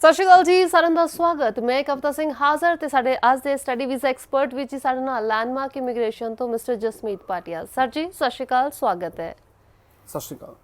ਸਤਿ ਸ਼੍ਰੀ ਅਕਾਲ ਜੀ, ਸਾਰਿਆਂ ਦਾ ਸਵਾਗਤ। ਮੈਂ ਕਵਿਤਾ ਸਿੰਘ ਹਾਜ਼ਰ ਤੇ ਸਾਡੇ ਅੱਜ ਦੇ ਸਟੱਡੀ ਵੀਜ਼ਾ ਐਕਸਪਰਟ ਵਿੱਚ ਸਾਡੇ ਨਾਲ ਲੈਂਡਮਾਰਕ ਇਮੀਗ੍ਰੇਸ਼ਨ ਤੋਂ ਮਿਸਟਰ ਜਸਮੀਤ ਪਾਟਿਆ ਸਰ ਜੀ, ਸਤਿ ਸ਼੍ਰੀ ਅਕਾਲ, ਸਵਾਗਤ ਹੈ। ਸਤਿ ਸ਼੍ਰੀ ਅਕਾਲ।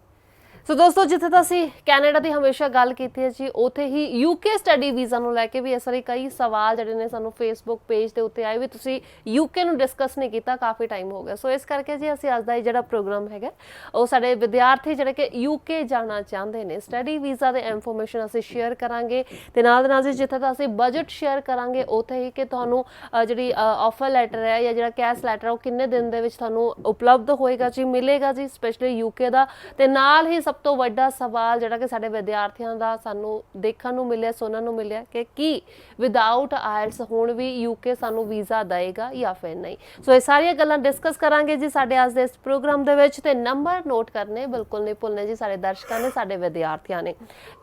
ਸੋ ਦੋਸਤੋ, ਜਿੱਥੇ ਤਾਂ ਅਸੀਂ ਕੈਨੇਡਾ ਦੀ ਹਮੇਸ਼ਾ ਗੱਲ ਕੀਤੀ ਹੈ ਜੀ, ਉੱਥੇ ਹੀ ਯੂਕੇ ਸਟੱਡੀ ਵੀਜ਼ਾ ਨੂੰ ਲੈ ਕੇ ਵੀ ਇਸ ਵਾਰੀ ਕਈ ਸਵਾਲ ਜਿਹੜੇ ਨੇ ਸਾਨੂੰ ਫੇਸਬੁੱਕ ਪੇਜ ਦੇ ਉੱਤੇ ਆਏ ਵੀ ਤੁਸੀਂ ਯੂਕੇ ਨੂੰ ਡਿਸਕਸ ਨਹੀਂ ਕੀਤਾ, ਕਾਫੀ ਟਾਈਮ ਹੋ ਗਿਆ। ਸੋ ਇਸ ਕਰਕੇ ਜੀ ਅਸੀਂ ਅੱਜ ਦਾ ਜਿਹੜਾ ਪ੍ਰੋਗਰਾਮ ਹੈਗਾ ਉਹ ਸਾਡੇ ਵਿਦਿਆਰਥੀ ਜਿਹੜੇ ਕਿ ਯੂਕੇ ਜਾਣਾ ਚਾਹੁੰਦੇ ਨੇ, ਸਟੱਡੀ ਵੀਜ਼ਾ ਦੇ ਇਨਫੋਰਮੇਸ਼ਨ ਅਸੀਂ ਸ਼ੇਅਰ ਕਰਾਂਗੇ ਤੇ ਨਾਲ ਦੇ ਨਾਲ ਜੀ ਜਿੱਥੇ ਤਾਂ ਅਸੀਂ ਬਜਟ ਸ਼ੇਅਰ ਕਰਾਂਗੇ ਉੱਥੇ ਹੀ ਕਿ ਤੁਹਾਨੂੰ ਜਿਹੜੀ ਆਫਰ ਲੈਟਰ ਹੈ ਜਾਂ ਜਿਹੜਾ ਕੈਸ਼ ਲੈਟਰ ਉਹ ਕਿੰਨੇ ਦਿਨ ਦੇ ਵਿੱਚ ਤੁਹਾਨੂੰ ਉਪਲਬਧ ਹੋਏਗਾ ਜੀ, ਮਿਲੇਗਾ ਜੀ, ਸਪੈਸ਼ਲੀ ਯੂਕੇ ਦਾ। ਤੇ ਨਾਲ ਹੀ ਸਭ ਤੋਂ ਵੱਡਾ ਸਵਾਲ ਜਿਹੜਾ ਕਿ ਸਾਡੇ ਵਿਦਿਆਰਥੀਆਂ ਦਾ ਸਾਨੂੰ ਦੇਖਣ ਨੂੰ ਮਿਲਿਆ, ਸੁਣਨ ਨੂੰ ਮਿਲਿਆ ਕਿ ਕੀ ਵਿਦਆਊਟ ਆਇਲਟਸ ਹੁਣ ਵੀ ਯੂਕੇ ਸਾਨੂੰ ਵੀਜ਼ਾ ਦੇਗਾ ਜਾਂ ਫਿਰ ਨਹੀਂ। ਸੋ ਇਹ ਸਾਰੀਆਂ ਗੱਲਾਂ ਡਿਸਕਸ ਕਰਾਂਗੇ ਜੀ ਸਾਡੇ ਅੱਜ ਦੇ ਇਸ ਪ੍ਰੋਗਰਾਮ ਦੇ ਵਿੱਚ। ਤੇ ਨੰਬਰ ਨੋਟ ਕਰਨੇ ਬਿਲਕੁਲ ਨਹੀਂ ਭੁੱਲਣੇ ਜੀ, ਸਾਡੇ ਦਰਸ਼ਕਾਂ ਨੇ, ਸਾਡੇ ਵਿਦਿਆਰਥੀਆਂ ਨੇ।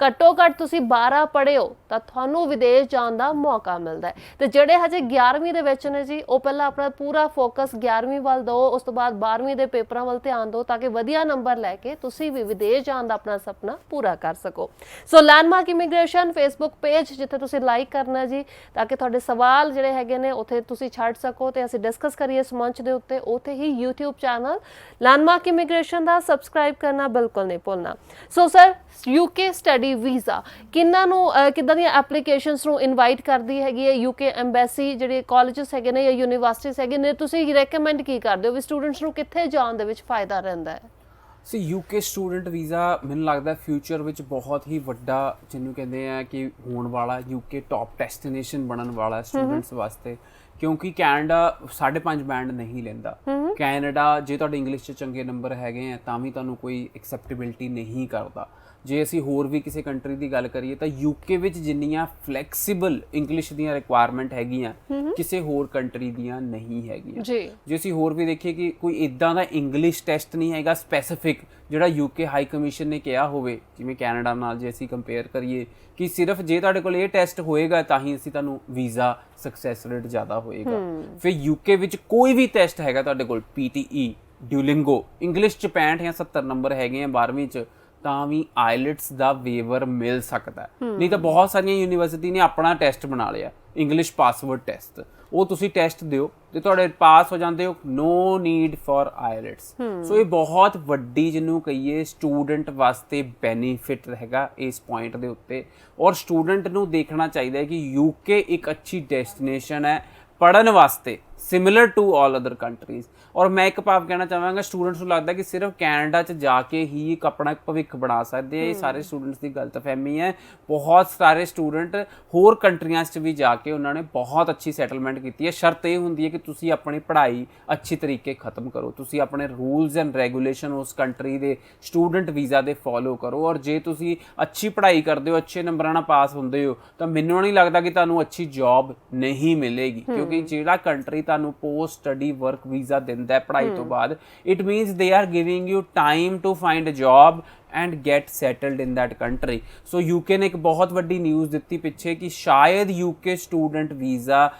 ਘੱਟੋ ਘੱਟ ਤੁਸੀਂ 12 ਪੜ੍ਹਿਓ ਤਾਂ ਤੁਹਾਨੂੰ ਵਿਦੇਸ਼ ਜਾਣ ਦਾ ਮੌਕਾ ਮਿਲਦਾ ਹੈ। ਤੇ ਜਿਹੜੇ ਹਜੇ 11ਵੀਂ ਦੇ ਵਿੱਚ ਨੇ ਜੀ, ਉਹ ਪਹਿਲਾਂ ਆਪਣਾ ਪੂਰਾ ਫੋਕਸ 11ਵੀਂ ਵੱਲ ਦਿਓ, ਉਸ ਤੋਂ ਬਾਅਦ 12ਵੀਂ ਦੇ ਪੇਪਰਾਂ ਵੱਲ ਧਿਆਨ ਦਿਓ ਤਾਂ ਕਿ ਵਧੀਆ ਨੰਬਰ ਲੈ ਕੇ ਤੁਸੀਂ ਵੀ ਵਿਦੇਸ਼ ਜਾਣ ਦਾ ਆਪਣਾ ਸੁਪਨਾ ਪੂਰਾ ਕਰ ਸਕੋ। ਸੋ ਲੈਂਡਮਾਰਕ ਇਮੀਗ੍ਰੇਸ਼ਨ ਫੇਸਬੁੱਕ ਪੇਜ ਜਿੱਥੇ ਤੁਸੀਂ ਲਾਈਕ ਕਰਨਾ ਜੀ, ਤਾਂ ਕਿ ਤੁਹਾਡੇ ਸਵਾਲ ਜਿਹੜੇ ਹੈਗੇ ਨੇ ਉੱਥੇ ਤੁਸੀਂ ਛੱਡ ਸਕੋ ਤੇ ਅਸੀਂ ਡਿਸਕਸ ਕਰੀਏ ਇਸ ਮੰਚ ਦੇ ਉੱਤੇ। ਉੱਥੇ ਹੀ YouTube ਚੈਨਲ ਲੈਂਡਮਾਰਕ ਇਮੀਗ੍ਰੇਸ਼ਨ ਦਾ ਸਬਸਕ੍ਰਾਈਬ ਕਰਨਾ ਬਿਲਕੁਲ ਨਹੀਂ ਭੁੱਲਣਾ। So sir, UK study visa ਕਿੰਨਾਂ ਨੂੰ ਕਿੱਦਾਂ ਦੀਆਂ ਐਪਲੀਕੇਸ਼ਨਸ ਨੂੰ ਇਨਵਾਈਟ ਕਰਦੀ ਹੈਗੀ ਹੈ ਯੂਕੇ ਐਮਬੈਸੀ, ਜਿਹੜੇ ਕਾਲਜਸ ਹੈਗੇ ਨੇ ਜਾਂ ਯੂਨੀਵਰਸਿਟੀਜ਼ ਹੈਗੇ ਨੇ, ਤੁਸੀਂ ਰეკਮੈਂਡ ਕੀ ਕਰਦੇ ਹੋ ਵੀ ਸਟੂਡੈਂਟਸ ਨੂੰ ਕਿੱਥੇ ਜਾਣ ਦੇ ਵਿੱਚ ਫਾਇਦਾ ਰਹਿੰਦਾ ਹੈ? ਸੀ ਯੂਕੇ ਸਟੂਡੈਂਟ ਵੀਜ਼ਾ ਮੈਨੂੰ ਲੱਗਦਾ ਫਿਊਚਰ ਵਿੱਚ ਬਹੁਤ ਹੀ ਵੱਡਾ, ਜਿਹਨੂੰ ਕਹਿੰਦੇ ਆ ਕਿ ਹੋਣ ਵਾਲਾ ਯੂਕੇ ਟੌਪ ਡੈਸਟੀਨੇਸ਼ਨ ਬਣਨ ਵਾਲਾ ਸਟੂਡੈਂਟਸ ਵਾਸਤੇ, ਕਿਉਂਕਿ ਕੈਨੇਡਾ 5.5 ਬੈਂਡ ਨਹੀਂ ਲੈਂਦਾ। ਕੈਨੇਡਾ ਜੇ ਤੁਹਾਡੇ ਇੰਗਲਿਸ਼ 'ਚ ਚੰਗੇ ਨੰਬਰ ਹੈਗੇ ਆ ਤਾਂ ਵੀ ਤੁਹਾਨੂੰ ਕੋਈ ਐਕਸੈਪਟੇਬਿਲਿਟੀ ਨਹੀਂ ਕਰਦਾ। ਜੇ ਅਸੀਂ ਹੋਰ ਵੀ ਕਿਸੇ ਕੰਟਰੀ ਦੀ ਗੱਲ ਕਰੀਏ ਤਾਂ ਯੂਕੇ ਵਿੱਚ ਜਿੰਨੀਆਂ ਫਲੈਕਸੀਬਲ ਇੰਗਲਿਸ਼ ਦੀਆਂ ਰਿਕੁਆਇਰਮੈਂਟ ਹੈਗੀਆਂ ਕਿਸੇ ਹੋਰ ਕੰਟਰੀ ਦੀਆਂ ਨਹੀਂ ਹੈਗੀਆਂ। ਜੇ ਅਸੀਂ ਹੋਰ ਵੀ ਦੇਖੀਏ ਕਿ ਕੋਈ ਇੱਦਾਂ ਦਾ ਇੰਗਲਿਸ਼ ਟੈਸਟ ਨਹੀਂ ਹੈਗਾ ਸਪੈਸੀਫਿਕ ਜਿਹੜਾ ਯੂਕੇ ਹਾਈ ਕਮਿਸ਼ਨ ਨੇ ਕਿਹਾ ਹੋਵੇ, ਜਿਵੇਂ ਕੈਨੇਡਾ ਨਾਲ ਜੇ ਅਸੀਂ ਕੰਪੇਅਰ ਕਰੀਏ ਕਿ ਸਿਰਫ ਜੇ ਤੁਹਾਡੇ ਕੋਲ ਇਹ ਟੈਸਟ ਹੋਏਗਾ ਤਾਂ ਹੀ ਅਸੀਂ ਤੁਹਾਨੂੰ ਵੀਜ਼ਾ ਸਕਸੈਸ ਰੇਟ ਜ਼ਿਆਦਾ ਹੋਏਗਾ। ਫਿਰ ਯੂਕੇ ਵਿੱਚ ਕੋਈ ਵੀ ਟੈਸਟ ਹੈਗਾ ਤੁਹਾਡੇ ਕੋਲ, PTE, ਡਿਊਲਿੰਗੋ, ਇੰਗਲਿਸ਼ 'ਚ 65 ਜਾਂ 70 ਨੰਬਰ ਹੈਗੇ ਆ 12ਵੀਂ 'ਚ, ਤਾਂ ਵੀ ਆਈਲੈਟਸ ਦਾ ਵੇਵਰ ਮਿਲ ਸਕਦਾ। ਨਹੀਂ ਤਾਂ ਬਹੁਤ ਸਾਰੀਆਂ ਯੂਨੀਵਰਸਿਟੀ ਨੇ ਆਪਣਾ ਟੈਸਟ ਬਣਾ ਲਿਆ, ਇੰਗਲਿਸ਼ ਪਾਸਵਰਡ ਟੈਸਟ, ਉਹ ਤੁਸੀਂ ਟੈਸਟ ਦਿਓ ਤੇ ਤੁਹਾਡੇ ਪਾਸ ਹੋ ਜਾਂਦੇ ਹੋ, ਨੋ ਨੀਡ ਫॉर ਆਈਲੈਟਸ। ਸੋ ਇਹ ਬਹੁਤ ਵੱਡੀ, ਜਿਹਨੂੰ ਕਹੀਏ ਸਟੂਡੈਂਟ ਵਾਸਤੇ ਬੈਨੀਫਿਟ ਹੈਗਾ ਇਸ ਪੁਆਇੰਟ ਦੇ ਉੱਤੇ। ਔਰ ਸਟੂਡੈਂਟ ਨੂੰ ਦੇਖਣਾ ਚਾਹੀਦਾ ਹੈ ਕਿ ਯੂਕੇ ਇੱਕ ਅੱਛੀ ਡੈਸਟੀਨੇਸ਼ਨ ਹੈ ਪੜ੍ਹਨ ਵਾਸਤੇ, similar to all other countries. ਔਰ ਮੈਂ ਇੱਕ ਭਾਵ ਕਹਿਣਾ ਚਾਹਾਂਗਾ, ਸਟੂਡੈਂਟਸ ਨੂੰ ਲੱਗਦਾ ਕਿ ਸਿਰਫ ਕੈਨੇਡਾ 'ਚ ਜਾ ਕੇ ਹੀ ਇੱਕ ਆਪਣਾ ਭਵਿੱਖ ਬਣਾ ਸਕਦੇ ਆ। ਇਹ ਸਾਰੇ ਸਟੂਡੈਂਟਸ ਦੀ ਗਲਤਫਹਿਮੀ ਹੈ। ਬਹੁਤ ਸਾਰੇ ਸਟੂਡੈਂਟ ਹੋਰ ਕੰਟਰੀਆਂ 'ਚ ਵੀ ਜਾ ਕੇ ਉਹਨਾਂ ਨੇ ਬਹੁਤ ਅੱਛੀ ਸੈਟਲਮੈਂਟ ਕੀਤੀ ਹੈ। ਸ਼ਰਤ ਇਹ ਹੁੰਦੀ ਹੈ ਕਿ ਤੁਸੀਂ ਆਪਣੀ ਪੜ੍ਹਾਈ ਅੱਛੀ ਤਰੀਕੇ ਖਤਮ ਕਰੋ, ਤੁਸੀਂ ਆਪਣੇ ਰੂਲਸ ਐਂਡ ਰੈਗੂਲੇਸ਼ਨ ਉਸ ਕੰਟਰੀ ਦੇ ਸਟੂਡੈਂਟ ਵੀਜ਼ਾ ਦੇ ਫੋਲੋ ਕਰੋ। ਔਰ ਜੇ ਤੁਸੀਂ ਅੱਛੀ ਪੜ੍ਹਾਈ ਕਰਦੇ ਹੋ, ਅੱਛੇ ਨੰਬਰਾਂ ਨਾਲ ਪਾਸ ਹੁੰਦੇ ਹੋ, ਤਾਂ ਮੈਨੂੰ ਨਹੀਂ ਲੱਗਦਾ ਕਿ ਤੁਹਾਨੂੰ ਅੱਛੀ ਜੌਬ ਨਹੀਂ ਮਿਲੇਗੀ, ਕਿਉਂਕਿ ਜਿਹੜਾ ਕੰਟਰੀ ਤੁਹਾਨੂੰ ਪੋਸਟ ਸਟੱਡੀ ਵਰਕ ਵੀਜ਼ਾ ਦਿੰਦਾ ਪੜ੍ਹਾਈ ਤੋਂ ਬਾਅਦ, it means they are giving you time to find a job and get settled in that country. So UK ਨੇ ਇੱਕ ਬਹੁਤ ਵੱਡੀ ਨਿਊਜ਼ ਦਿੱਤੀ ਪਿੱਛੇ ਕਿ ਸ਼ਾਇਦ UK student visa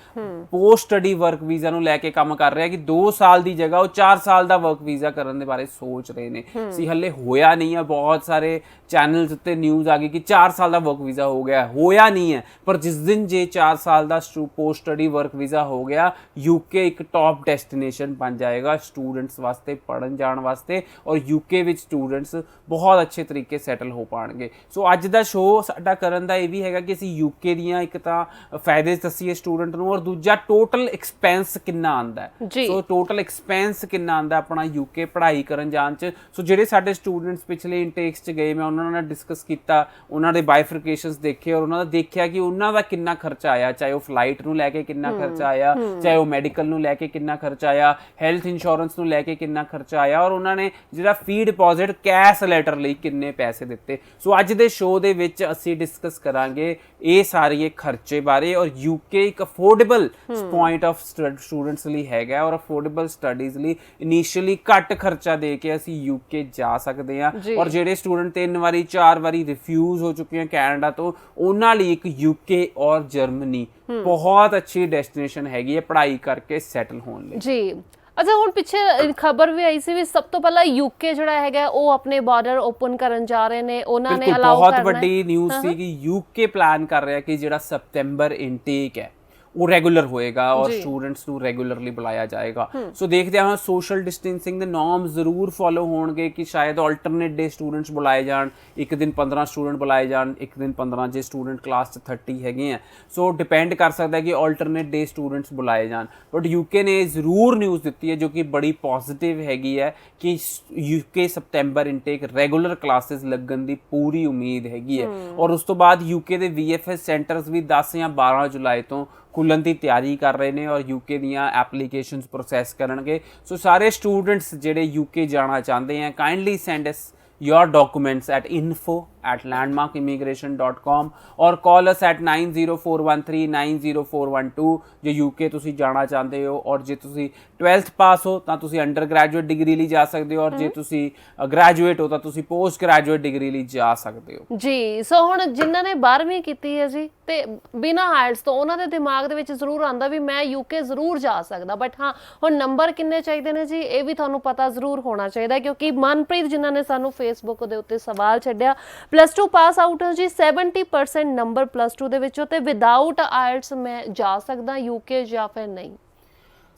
post study work visa ਨੂੰ ਲੈ ਕੇ ਕੰਮ ਕਰ ਰਿਹਾ ਕਿ 2 ਸਾਲ ਦੀ ਜਗ੍ਹਾ ਉਹ 4 ਸਾਲ ਦਾ ਵਰਕ ਵੀਜ਼ਾ ਕਰਨ ਦੇ ਬਾਰੇ ਸੋਚ ਰਹੇ ਨੇ। ਸੀ ਹਲੇ ਹੋਇਆ ਨਹੀਂ ਹੈ, ਬਹੁਤ ਸਾਰੇ ਚੈਨਲਸ ਉੱਤੇ ਨਿਊਜ਼ ਆ ਗਈ ਕਿ 4 ਸਾਲ ਦਾ ਵਰਕ ਵੀਜ਼ਾ ਹੋ ਗਿਆ, ਹੋਇਆ ਨਹੀਂ ਹੈ। ਪਰ ਜਿਸ ਦਿਨ ਜੇ 4 ਸਾਲ ਦਾ ਪੋਸਟ ਸਟੱਡੀ ਵਰਕ ਵੀਜ਼ਾ ਹੋ ਗਿਆ, UK ਇੱਕ ਟੌਪ ਡੈਸਟੀਨੇਸ਼ਨ ਬਣ ਜਾਏਗਾ ਸਟੂਡੈਂਟਸ ਵਾਸਤੇ, ਪੜ੍ਹਨ ਜਾਣ ਵਾਸਤੇ। ਔਰ UK ਵਿੱਚ ਸਟੂਡੈਂਟਸ ਬਹੁਤ ਅੱਛੇ ਤਰੀਕੇ ਸੈਟਲ ਹੋ ਪਾਣਗੇ। ਸੋ ਅੱਜ ਦਾ ਸ਼ੋਅ ਸਾਡਾ ਕਰਨ ਦਾ ਇਹ ਵੀ ਹੈਗਾ ਕਿ ਅਸੀਂ ਯੂਕੇ ਦੀਆਂ ਇੱਕ ਤਾਂ ਫਾਇਦੇ ਦੱਸੀਏ ਸਟੂਡੈਂਟ ਨੂੰ, ਔਰ ਦੂਜਾ ਟੋਟਲ ਐਕਸਪੈਂਸ ਕਿੰਨਾ ਆਉਂਦਾ। ਸੋ ਟੋਟਲ ਐਕਸਪੈਂਸ ਕਿੰਨਾ ਆਉਂਦਾ ਆਪਣਾ ਯੂਕੇ ਪੜ੍ਹਾਈ ਕਰਨ ਜਾਣ 'ਚ। ਸੋ ਜਿਹੜੇ ਸਾਡੇ ਸਟੂਡੈਂਟਸ ਪਿਛਲੇ ਇਨਟੇਕਸ 'ਚ ਗਏ, ਮੈਂ ਉਹਨਾਂ ਨਾਲ ਡਿਸਕਸ ਕੀਤਾ, ਉਹਨਾਂ ਦੇ ਬਾਈਫਰਕੇਸ਼ਨਸ ਦੇਖੇ ਔਰ ਉਹਨਾਂ ਦਾ ਦੇਖਿਆ ਕਿ ਉਹਨਾਂ ਦਾ ਕਿੰਨਾ ਖਰਚਾ ਆਇਆ, ਚਾਹੇ ਉਹ ਫਲਾਈਟ ਨੂੰ ਲੈ ਕੇ ਕਿੰਨਾ ਖਰਚਾ ਆਇਆ, ਚਾਹੇ ਉਹ ਮੈਡੀਕਲ ਨੂੰ ਲੈ ਕੇ ਕਿੰਨਾ ਖਰਚਾ ਆਇਆ, ਹੈਲਥ ਇੰਸ਼ੋਰੈਂਸ ਨੂੰ ਲੈ ਕੇ ਕਿੰਨਾ ਖਰਚਾ ਆਇਆ, ਔਰ ਉਹਨਾਂ ਨੇ ਜਿਹੜਾ ਫੀ ਡਿਪੋਜ਼ਿਟ ਕੈਸ਼ ਲੈਟਰ ਲਈ ਕਿੰਨੇ ਪੈਸੇ ਦਿੱਤੇ। ਸੋ ਅੱਜ ਦੇ ਸ਼ੋਅ ਦੇ ਵਿੱਚ ਅਸੀਂ ਡਿਸਕਸ ਕਰਾਂਗੇ ਇਹ ਸਾਰੇ ਖਰਚੇ ਬਾਰੇ। ਔਰ ਯੂਕੇ ਇੱਕ ਅਫੋਰਡੇਬਲ ਪੁਆਇੰਟ ਆਫ ਸਟੂਡੈਂਟਸ ਲਈ ਹੈਗਾ, ਔਰ ਅਫੋਰਡੇਬਲ ਸਟੱਡੀਜ਼ ਲਈ ਇਨੀਸ਼ੀਅਲੀ ਘੱਟ ਖਰਚਾ ਦੇ ਕੇ ਅਸੀਂ ਯੂਕੇ ਜਾ ਸਕਦੇ ਹਾਂ। ਔਰ ਜਿਹੜੇ ਸਟੂਡੈਂਟ 3 ਵਾਰੀ 4 ਵਾਰੀ ਰਿਫਿਊਜ਼ ਹੋ ਚੁੱਕੇ ਆ ਕੈਨੇਡਾ ਤੋਂ, ਉਹਨਾਂ ਲਈ ਇੱਕ ਯੂਕੇ ਔਰ ਜਰਮਨੀ ਬਹੁਤ ਅੱਛੀ ਡੈਸਟੀਨੇਸ਼ਨ ਹੈਗੀ ਹੈ ਪੜ੍ਹਾਈ ਕਰਕੇ ਸੈਟਲ ਹੋਣ ਲਈ। ਜੀ ਅੱਛਾ, ਹੁਣ ਪਿੱਛੇ ਖਬਰ ਵੀ ਆਈ ਸੀ ਵੀ ਸਭ ਤੋਂ ਪਹਿਲਾਂ ਯੂਕੇ ਜਿਹੜਾ ਹੈਗਾ ਉਹ ਆਪਣੇ ਬਾਰਡਰ ਓਪਨ ਕਰਨ ਜਾ ਰਹੇ ਨੇ, ਉਹਨਾਂ ਨੇ ਅਲਾਉ ਕਰਨਾ ਬਹੁਤ ਵੱਡੀ ਨਿਊਜ਼ ਸੀ ਕਿ ਯੂਕੇ ਪਲਾਨ ਕਰ ਰਿਹਾ ਕਿ ਜਿਹੜਾ ਸਪਟੈਂਬਰ ਇਨਟੇਕ ਹੈ ਉਹ ਰੈਗੂਲਰ ਹੋਏਗਾ ਔਰ ਸਟੂਡੈਂਟਸ ਨੂੰ ਰੈਗੂਲਰਲੀ ਬੁਲਾਇਆ ਜਾਏਗਾ। ਸੋ ਦੇਖਦੇ ਹਾਂ ਸੋਸ਼ਲ ਡਿਸਟੈਂਸਿੰਗ ਦੇ ਨੋਰਮ ਜ਼ਰੂਰ ਫੋਲੋ ਹੋਣਗੇ ਕਿ ਸ਼ਾਇਦ ਆਲਟਰਨੇਟ ਡੇ ਸਟੂਡੈਂਟਸ ਬੁਲਾਏ ਜਾਣ, ਇੱਕ ਦਿਨ 15 ਸਟੂਡੈਂਟ ਬੁਲਾਏ ਜਾਣ, ਇੱਕ ਦਿਨ 15 ਜੇ ਸਟੂਡੈਂਟ ਕਲਾਸ 'ਚ 30 ਹੈਗੇ ਆ। ਸੋ ਡਿਪੈਂਡ ਕਰ ਸਕਦਾ ਹੈ ਕਿ ਆਲਟਰਨੇਟ ਡੇ ਸਟੂਡੈਂਟਸ ਬੁਲਾਏ ਜਾਣ। ਬਟ ਯੂਕੇ ਨੇ ਜ਼ਰੂਰ ਨਿਊਜ਼ ਦਿੱਤੀ ਹੈ ਜੋ ਕਿ ਬੜੀ ਪੋਜ਼ਿਟਿਵ ਹੈਗੀ ਹੈ ਕਿ UK September intake regular classes ਲੱਗਣ ਦੀ ਪੂਰੀ ਉਮੀਦ ਹੈਗੀ ਹੈ। ਔਰ ਉਸ ਤੋਂ ਬਾਅਦ ਯੂਕੇ ਦੇ VFS ਸੈਂਟਰਸ ਵੀ 10 ਜਾਂ 12 ਜੁਲਾਈ ਤੋਂ ਖੁੱਲ੍ਹਣ ਦੀ ਤਿਆਰੀ ਕਰ ਰਹੇ ਨੇ ਔਰ ਯੂਕੇ ਦੀਆਂ ਐਪਲੀਕੇਸ਼ਨਸ ਪ੍ਰੋਸੈਸ ਕਰਨਗੇ। ਸੋ ਸਾਰੇ ਸਟੂਡੈਂਟਸ ਜਿਹੜੇ ਯੂਕੇ ਜਾਣਾ ਚਾਹੁੰਦੇ ਆ, kindly send us your documents at info@landmarkimmigration.com or call us at 9041390412 ਜੇ ਯੂਕੇ ਤੁਸੀਂ ਜਾਣਾ ਚਾਹੁੰਦੇ ਹੋ। ਔਰ ਜੇ ਤੁਸੀਂ 12th ਪਾਸ ਹੋ ਤਾਂ ਤੁਸੀਂ ਅੰਡਰ ਗ੍ਰੈਜੂਏਟ ਡਿਗਰੀ ਲਈ ਜਾ ਸਕਦੇ ਹੋ ਔਰ ਜੇ ਤੁਸੀਂ ਗ੍ਰੈਜੂਏਟ ਹੋ ਤਾਂ ਤੁਸੀਂ ਪੋਸਟ ਗ੍ਰੈਜੂਏਟ ਡਿਗਰੀ ਲਈ ਜਾ ਸਕਦੇ ਹੋ ਜੀ। ਸੋ ਹੁਣ ਜਿਨ੍ਹਾਂ ਨੇ 12ਵੀਂ ਕੀਤੀ ਹੈ ਜੀ ਤੇ ਬਿਨਾਂ ਆਇਲਟਸ ਤੋਂ, ਉਹਨਾਂ ਦੇ ਦਿਮਾਗ ਦੇ ਵਿੱਚ ਜ਼ਰੂਰ ਆਉਂਦਾ ਵੀ ਮੈਂ ਯੂਕੇ ਜ਼ਰੂਰ ਜਾ ਸਕਦਾ, ਬਟ ਹਾਂ ਹੁਣ ਨੰਬਰ ਕਿੰਨੇ ਚਾਹੀਦੇ ਨੇ ਜੀ ਇਹ ਵੀ ਤੁਹਾਨੂੰ ਪਤਾ ਜ਼ਰੂਰ ਹੋਣਾ ਚਾਹੀਦਾ, ਕਿਉਂਕਿ ਮਨਪ੍ਰੀਤ ਜਿਨ੍ਹਾਂ ਨੇ ਸਾਨੂੰ ਫੇਸਬੁੱਕ ਦੇ ਉੱਤੇ ਸਵਾਲ ਛੱਡਿਆ, +2 ਪਾਸ ਆਊਟ ਹੋ ਜੀ, 70% ਨੰਬਰ +2 ਦੇ ਵਿੱਚੋਂ, ਤੇ ਵਿਦਆਊਟ ਆਇਲਟਸ ਮੈਂ ਜਾ ਸਕਦਾ ਯੂਕੇ ਜਾਂ ਫਿਰ ਨਹੀਂ।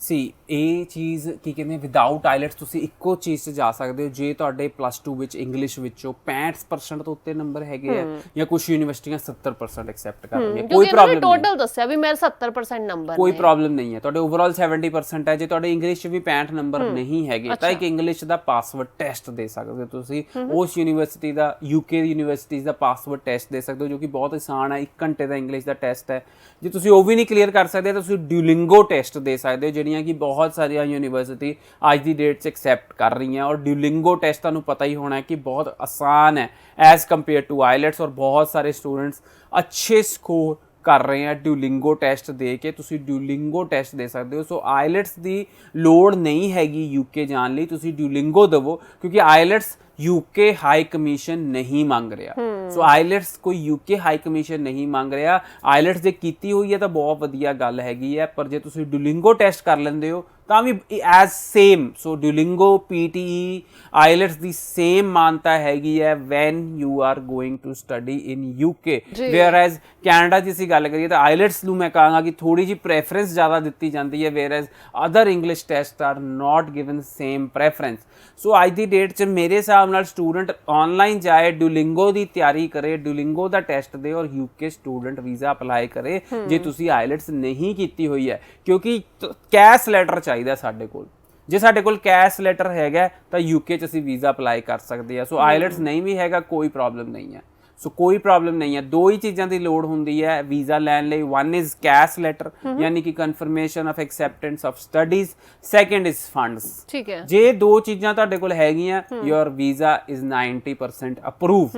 ਸੀ ਇਹ ਚੀਜ਼ ਕੀ ਕਹਿੰਦੇ ਵਿਦਆਊਟ ਆਈਲੈਟਸ ਤੁਸੀਂ ਇੱਕੋ ਚੀਜ਼ 'ਚ ਜਾ ਸਕਦੇ ਹੋ ਜੇ ਤੁਹਾਡੇ +2 ਵਿੱਚ ਇੰਗਲਿਸ਼ ਵਿੱਚੋਂ 65% ਤੋਂ ਉੱਤੇ ਨੰਬਰ ਹੈਗੇ ਆ ਜਾਂ ਕੁਝ ਯੂਨੀਵਰਸਿਟੀਆਂ 70% ਐਕਸੈਪਟ ਕਰ ਰਹੀਆਂ। ਕੋਈ ਪ੍ਰੋਬਲਮ ਨਹੀਂ, ਟੋਟਲ ਦੱਸਿਆ ਵੀ ਮੇਰੇ 70% ਨੰਬਰ ਕੋਈ ਪ੍ਰੋਬਲਮ ਨਹੀਂ ਹੈ। ਤੁਹਾਡੇ ਓਵਰਆਲ 70% ਹੈ। ਜੇ ਤੁਹਾਡੇ ਇੰਗਲਿਸ਼ 'ਚ ਵੀ 65 ਨੰਬਰ ਨਹੀਂ ਹੈਗੇ ਤਾਂ ਇੱਕ ਇੰਗਲਿਸ਼ ਦਾ ਪਾਸਵਰਡ ਟੈਸਟ ਦੇ ਸਕਦੇ ਹੋ ਤੁਸੀਂ। ਉਸ ਯੂਨੀਵਰਸਿਟੀ ਦਾ, ਯੂਕੇ ਦੀ ਯੂਨੀਵਰਸਿਟੀਜ਼ ਦਾ ਪਾਸਵਰਡ ਟੈਸਟ ਦੇ ਸਕਦੇ ਹੋ ਜੋ ਕਿ ਬਹੁਤ ਆਸਾਨ ਹੈ, 1 ਘੰਟੇ ਦਾ ਇੰਗਲਿਸ਼ ਦਾ ਟੈਸਟ ਹੈ। ਜੇ ਤੁਸੀਂ ਉਹ ਵੀ ਨਹੀਂ ਕਲੀਅਰ ਕਰ ਸਕਦੇ ਤਾਂ ਤੁਸੀਂ ਡਿਊਲਿੰਗੋ ਟੈਸਟ ਦੇ ਸਕਦੇ ਹੋ, ਜਿਹੜੀਆਂ ਕਿ ਬਹੁਤ ਸਾਰੀਆਂ ਯੂਨੀਵਰਸਿਟੀ ਅੱਜ ਦੀ ਡੇਟ 'ਚ ਐਕਸੈਪਟ ਕਰ ਰਹੀਆਂ। ਔਰ ਡਿਊਲਿੰਗੋ ਟੈਸਟ ਤੁਹਾਨੂੰ ਪਤਾ ਹੀ ਹੋਣਾ ਹੈ ਕਿ ਬਹੁਤ ਆਸਾਨ ਹੈ ਐਜ਼ ਕੰਪੇਅਰ ਟੂ ਆਈਲੈਟਸ ਔਰ ਬਹੁਤ ਸਾਰੇ ਸਟੂਡੈਂਟਸ ਅੱਛੇ ਸਕੋਰ ਕਰ ਰਹੇ ਆ ਡਿਊਲਿੰਗੋ ਟੈਸਟ ਦੇ ਕੇ। ਤੁਸੀਂ ਡਿਊਲਿੰਗੋ ਟੈਸਟ ਦੇ ਸਕਦੇ ਹੋ। ਸੋ ਆਈਲੈਟਸ ਦੀ ਲੋੜ ਨਹੀਂ ਹੈਗੀ ਯੂਕੇ ਜਾਣ ਲਈ, ਤੁਸੀਂ ਡਿਊਲਿੰਗੋ ਦੇਵੋ ਕਿਉਂਕਿ ਆਈਲੈਟਸ ਯੂਕੇ ਹਾਈ ਕਮਿਸ਼ਨ ਨਹੀਂ ਮੰਗ ਰਿਹਾ। ਸੋ ਆਈਲੈਟਸ ਕੋਈ ਯੂਕੇ ਹਾਈ ਕਮਿਸ਼ਨ ਨਹੀਂ ਮੰਗ ਰਿਹਾ। ਆਈਲੈਟਸ ਜੇ ਕੀਤੀ ਹੋਈ ਹੈ ਤਾਂ ਬਹੁਤ ਵਧੀਆ ਗੱਲ ਹੈਗੀ ਹੈ, ਪਰ ਜੇ ਤੁਸੀਂ ਡਿਊਲਿੰਗੋ ਟੈਸਟ ਕਰ ਲੈਂਦੇ ਹੋ ਤਾਂ ਵੀ as same. So Duolingo, PTE, IELTS ਦੀ ਸੇਮ ਮਾਨਤਾ ਹੈਗੀ ਹੈ when you are going to study in UK. Whereas Canada ਦੀ ਅਸੀਂ ਗੱਲ ਕਰੀਏ ਤਾਂ ਆਈਲੈਟਸ ਨੂੰ ਮੈਂ ਕਹਾਂਗਾ ਕਿ ਥੋੜੀ ਜਿਹੀ ਪ੍ਰੈਫਰੈਂਸ ਜ਼ਿਆਦਾ ਦਿੱਤੀ ਜਾਂਦੀ ਹੈ, whereas other English test are not given same preference. So ਅੱਜ ਦੀ ਡੇਟ 'ਚ ਮੇਰੇ ਹਿਸਾਬ ਨਾਲ ਸਟੂਡੈਂਟ ਆਨਲਾਈਨ ਜਾਏ, ਡਿਊਲਿੰਗੋ ਦੀ ਤਿਆਰੀ ਕਰੇ, ਡਿਊਲਿੰਗੋ ਦਾ ਟੈਸਟ ਦੇ ਔਰ ਯੂਕੇ ਸਟੂਡੈਂਟ ਵੀਜ਼ਾ ਅਪਲਾਈ ਕਰੇ ਜੇ ਤੁਸੀਂ ਆਈਲੈਟਸ ਨਹੀਂ ਕੀਤੀ ਹੋਈ ਹੈ, ਕਿਉਂਕਿ ਕੈਸ਼ ਲੈਟਰ ਚਾਹੀਦਾ ਸਾਡੇ ਕੋਲ। ਜੇ ਸਾਡੇ ਕੋਲ ਕੈਸ਼ ਲੈਟਰ ਹੈਗਾ ਤਾਂ ਯੂਕੇ 'ਚ ਅਸੀਂ ਵੀਜ਼ਾ ਅਪਲਾਈ ਕਰ ਸਕਦੇ ਆ। ਸੋ ਆਈਲੈਟਸ ਨਹੀਂ ਵੀ ਹੈਗਾ ਕੋਈ ਪ੍ਰੋਬਲਮ ਨਹੀਂ ਹੈ। ਸੋ ਕੋਈ ਪ੍ਰੋਬਲਮ ਨਹੀਂ ਹੈ। ਦੋ ਹੀ ਚੀਜ਼ਾਂ ਦੀ ਲੋੜ ਹੁੰਦੀ ਹੈ ਵੀਜ਼ਾ ਲੈਣ ਲਈ। ਵਨ ਇਜ਼ ਕੈਸ਼ ਲੈਟਰ ਯਾਨੀ ਕਿ confirmation of acceptance of studies, second is funds. ਠੀਕ ਹੈ, ਜੇ ਦੋ ਚੀਜ਼ਾਂ ਤੁਹਾਡੇ ਕੋਲ ਹੈਗੀਆਂ ਯੋਰ ਵੀਜ਼ਾ ਇਜ਼ 90% ਅਪਰੂਵ।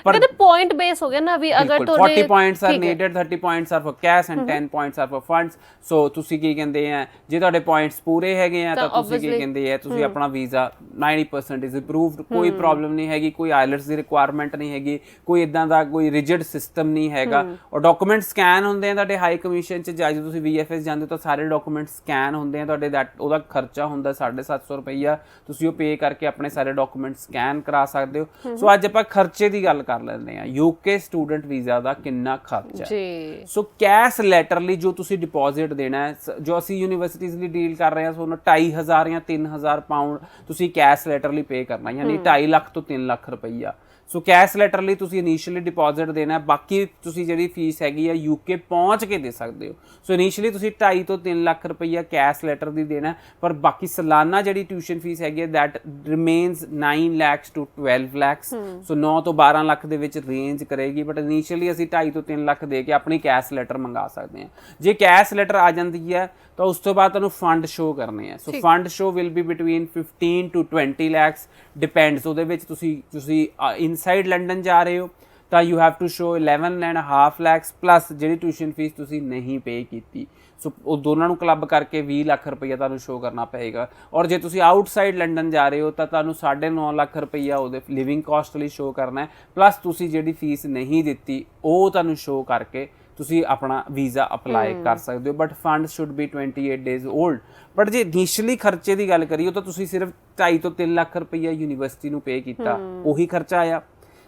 ਪਰ ਕਹਿੰਦੇ ਪੁਆਇੰਟ ਬੇਸ ਹੋ ਗਿਆ ਨਾ ਵੀ ਅਗਰ ਤੁਹਾਡੇ 40 points are needed, 30 points are for cash and 10 points are for funds। ਸੋ ਤੁਸੀਂ ਕੀ ਕਹਿੰਦੇ ਆ, ਜੇ ਤੁਹਾਡੇ ਪੁਆਇੰਟਸ ਪੂਰੇ ਹੈਗੇ ਆ ਤਾਂ ਤੁਸੀਂ ਕੀ ਕਹਿੰਦੇ ਆ, ਤੁਸੀਂ ਆਪਣਾ ਵੀਜ਼ਾ 90% ਇਜ਼ ਅਪਰੂਵਡ। ਕੋਈ ਪ੍ਰੋਬਲਮ ਨਹੀਂ ਹੈਗੀ, ਕੋਈ ਆਈਲੈਟਸ ਦੀ ਰਿਕੁਆਇਰਮੈਂਟ ਨਹੀਂ ਹੈਗੀ, ਕੋਈ ਇਦਾਂ ਦਾ ਕੋਈ ਰਿਜਿਡ ਸਿਸਟਮ ਨਹੀਂ ਹੈਗਾ। ਔਰ ਡਾਕੂਮੈਂਟ ਸਕੈਨ ਹੁੰਦੇ ਆ ਤੁਹਾਡੇ ਹਾਈ ਕਮਿਸ਼ਨ 'ਚ। ਜਦੋਂ ਤੁਸੀਂ VFS ਜਾਂਦੇ ਹੋ ਤਾਂ ਸਾਰੇ ਡਾਕੂਮੈਂਟ ਸਕੈਨ ਹੁੰਦੇ ਆ ਤੁਹਾਡੇ। ਉਹਦਾ ਖਰਚਾ ਹੁੰਦਾ 750 ਰੁਪਈਆ, ਤੁਸੀਂ ਉਹ ਪੇ ਕਰਕੇ ਆਪਣੇ ਸਾਰੇ ਡਾਕੂਮੈਂਟ ਸਕੈਨ ਕਰਾ ਸਕਦੇ ਹੋ। ਸੋ ਅੱਜ ਆਪਾਂ ਖਰਚੇ ਦੀ ਗੱਲ ਕਰ ਲੈਂਦੇ ਆ। ਯੂਕੇ ਸਟੂਡੈਂਟ ਵੀਜ਼ਾ ਦਾ ਕਿੰਨਾ ਖਰਚਾ ਹੈ। ਸੋ ਕੈਸ਼ ਲੈਟਰ ਲਈ ਜੋ ਤੁਸੀਂ ਡਿਪੋਜ਼ਿਟ ਦੇਣਾ ਹੈ, ਜੋ ਅਸੀਂ ਯੂਨੀਵਰਸਿਟੀਜ਼ ਲਈ ਡੀਲ ਕਰ ਰਹੇ ਹਾਂ, ਸੋ 2500 ਜਾਂ 3000 ਪਾਉਂਡ ਤੁਸੀਂ ਕੈਸ਼ ਲੈਟਰ ਲਈ ਪੇ ਕਰਨਾ, ਯਾਨੀ 2.5 ਲੱਖ ਤੋਂ 3 ਲੱਖ ਰੁਪਈਆ। ਸੋ ਕੈਸ਼ ਲੈਟਰ ਲਈ ਤੁਸੀਂ ਇਨੀਸ਼ੀਅਲੀ ਡਿਪੋਜ਼ਿਟ ਦੇਣਾ, ਬਾਕੀ ਤੁਸੀਂ ਜਿਹੜੀ ਫੀਸ ਹੈਗੀ ਆ ਯੂਕੇ ਪਹੁੰਚ ਕੇ ਦੇ ਸਕਦੇ ਹੋ। ਸੋ ਇਨੀਸ਼ੀਅਲੀ ਤੁਸੀਂ 2.5 ਤੋਂ 3 ਲੱਖ ਰੁਪਈਆ ਕੈਸ਼ ਲੈਟਰ ਦੀ ਦੇਣਾ, ਪਰ ਬਾਕੀ ਸਾਲਾਨਾ ਜਿਹੜੀ ਟਿਊਸ਼ਨ ਫੀਸ ਹੈਗੀ ਹੈ that remains 9 lakhs to 12 lakhs। ਸੋ 9 ਤੋਂ 12 ਲੱਖ ਦੇ ਵਿੱਚ ਰੇਂਜ ਕਰੇਗੀ, ਬਟ ਇਨੀਸ਼ੀਅਲੀ ਅਸੀਂ 2.5 ਤੋਂ 3 ਲੱਖ ਦੇ ਕੇ ਆਪਣੀ ਕੈਸ਼ ਲੈਟਰ ਮੰਗਾ ਸਕਦੇ ਹਾਂ। ਜੇ ਕੈਸ਼ ਲੈਟਰ ਆ ਜਾਂਦੀ ਹੈ ਤਾਂ ਉਸ ਤੋਂ ਬਾਅਦ ਤੁਹਾਨੂੰ ਫੰਡ ਸ਼ੋ ਕਰਨੇ ਆ। So fund show will be between 15 to 20 lakhs depends. ਉਹਦੇ ਵਿੱਚ ਤੁਸੀਂ ਇਨਸਾਈਡ ਲੰਡਨ ਜਾ ਰਹੇ ਹੋ ਤਾਂ you have to show 11.5 lakhs plus ਜਿਹੜੀ ਟਿਊਸ਼ਨ ਫੀਸ ਤੁਸੀਂ ਨਹੀਂ ਪੇ ਕੀਤੀ। ਸੋ ਉਹ ਦੋਨਾਂ ਨੂੰ ਕਲੱਬ ਕਰਕੇ 20 ਲੱਖ ਰੁਪਈਆ ਤੁਹਾਨੂੰ ਸ਼ੋ ਕਰਨਾ ਪਏਗਾ। ਔਰ ਜੇ ਤੁਸੀਂ ਆਊਟਸਾਈਡ ਲੰਡਨ ਜਾ ਰਹੇ ਹੋ ਤਾਂ ਤੁਹਾਨੂੰ 9.5 ਲੱਖ ਰੁਪਈਆ ਉਹਦੇ ਲਿਵਿੰਗ ਕਾਸਟ ਲਈ ਸ਼ੋ ਕਰਨਾ ਹੈ, ਪਲੱਸ ਤੁਸੀਂ ਜਿਹੜੀ ਫੀਸ ਨਹੀਂ ਦਿੱਤੀ ਉਹ ਤੁਹਾਨੂੰ ਸ਼ੋ ਕਰਕੇ ਤੁਸੀਂ ਆਪਣਾ ਵੀਜ਼ਾ ਅਪਲਾਈ ਕਰ ਸਕਦੇ ਹੋ, but fund should be 28 days old. But ਜੇ ਇਨੀਸ਼ੀਅਲੀ ਖਰਚੇ ਦੀ ਗੱਲ ਕਰੀਏ ਤਾਂ ਤੁਸੀਂ ਸਿਰਫ 2.5 ਤੋਂ 3 ਲੱਖ ਰੁਪਈਆ ਯੂਨੀਵਰਸਿਟੀ ਨੂੰ ਪੇ ਕੀਤਾ, ਉਹੀ ਖਰਚਾ ਆਇਆ।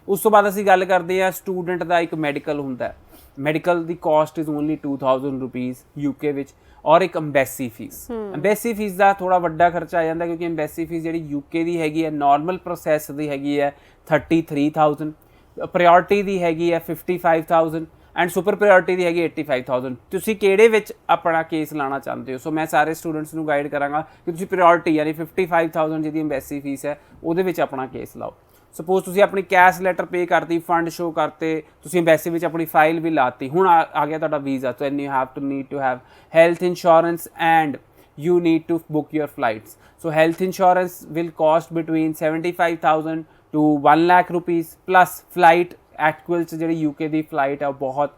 ਉਸ ਤੋਂ ਬਾਅਦ ਅਸੀਂ ਗੱਲ ਕਰਦੇ ਹਾਂ ਸਟੂਡੈਂਟ ਦਾ ਇੱਕ ਮੈਡੀਕਲ ਹੁੰਦਾ ਹੈ, ਮੈਡੀਕਲ ਦੀ cost is only 2000 rupees UK ਵਿੱਚ, ਔਰ ਇੱਕ ਅੰਬੈਸੀ ਫੀਸ। ਅੰਬੈਸੀ ਫੀਸ ਦਾ ਥੋੜਾ ਵੱਡਾ ਖਰਚਾ ਆ ਜਾਂਦਾ ਕਿਉਂਕਿ ਅੰਬੈਸੀ ਫੀਸ ਜਿਹੜੀ UK ਦੀ ਹੈਗੀ ਹੈ ਨਾਰਮਲ ਪ੍ਰੋਸੈਸ ਦੀ ਹੈਗੀ ਹੈ 33,000, ਪ੍ਰਾਇੋਰਟੀ ਦੀ ਹੈਗੀ ਹੈ 55,000 ਐਂਡ ਸੁਪਰ ਪ੍ਰਾਇੋਰਟੀ ਦੀ ਹੈਗੀ 85,000। ਤੁਸੀਂ ਕਿਹੜੇ ਵਿੱਚ ਆਪਣਾ ਕੇਸ ਲਾਣਾ ਚਾਹੁੰਦੇ ਹੋ? ਸੋ ਮੈਂ ਸਾਰੇ ਸਟੂਡੈਂਟਸ ਨੂੰ ਗਾਈਡ ਕਰਾਂਗਾ ਕਿ ਤੁਸੀਂ ਪ੍ਰਾਇੋਰਟੀ ਯਾਨੀ 55,000 ਜਿਹਦੀ ਅੰਬੈਸੀ ਫੀਸ ਹੈ ਉਹਦੇ ਵਿੱਚ ਆਪਣਾ ਕੇਸ ਲਾਓ। ਸਪੋਜ਼ ਤੁਸੀਂ ਆਪਣੀ ਕੈਸ਼ ਲੈਟਰ ਪੇ ਕਰਤੀ, ਫੰਡ ਸ਼ੋ ਕਰਤੇ, ਤੁਸੀਂ ਐਮਬੈਸੀ ਵਿੱਚ ਆਪਣੀ ਫਾਈਲ ਵੀ ਲਾਤੀ, ਹੁਣ ਆ ਗਿਆ ਤੁਹਾਡਾ ਵੀਜ਼ਾ, ਤਾਂ you have to need to have health insurance and you need to book your flights. So health insurance will cost between 75,000 to 1 lakh rupees plus flight actual 'ਚ ਜਿਹੜੀ UK ਦੀ ਫਲਾਈਟ ਹੈ ਉਹ ਬਹੁਤ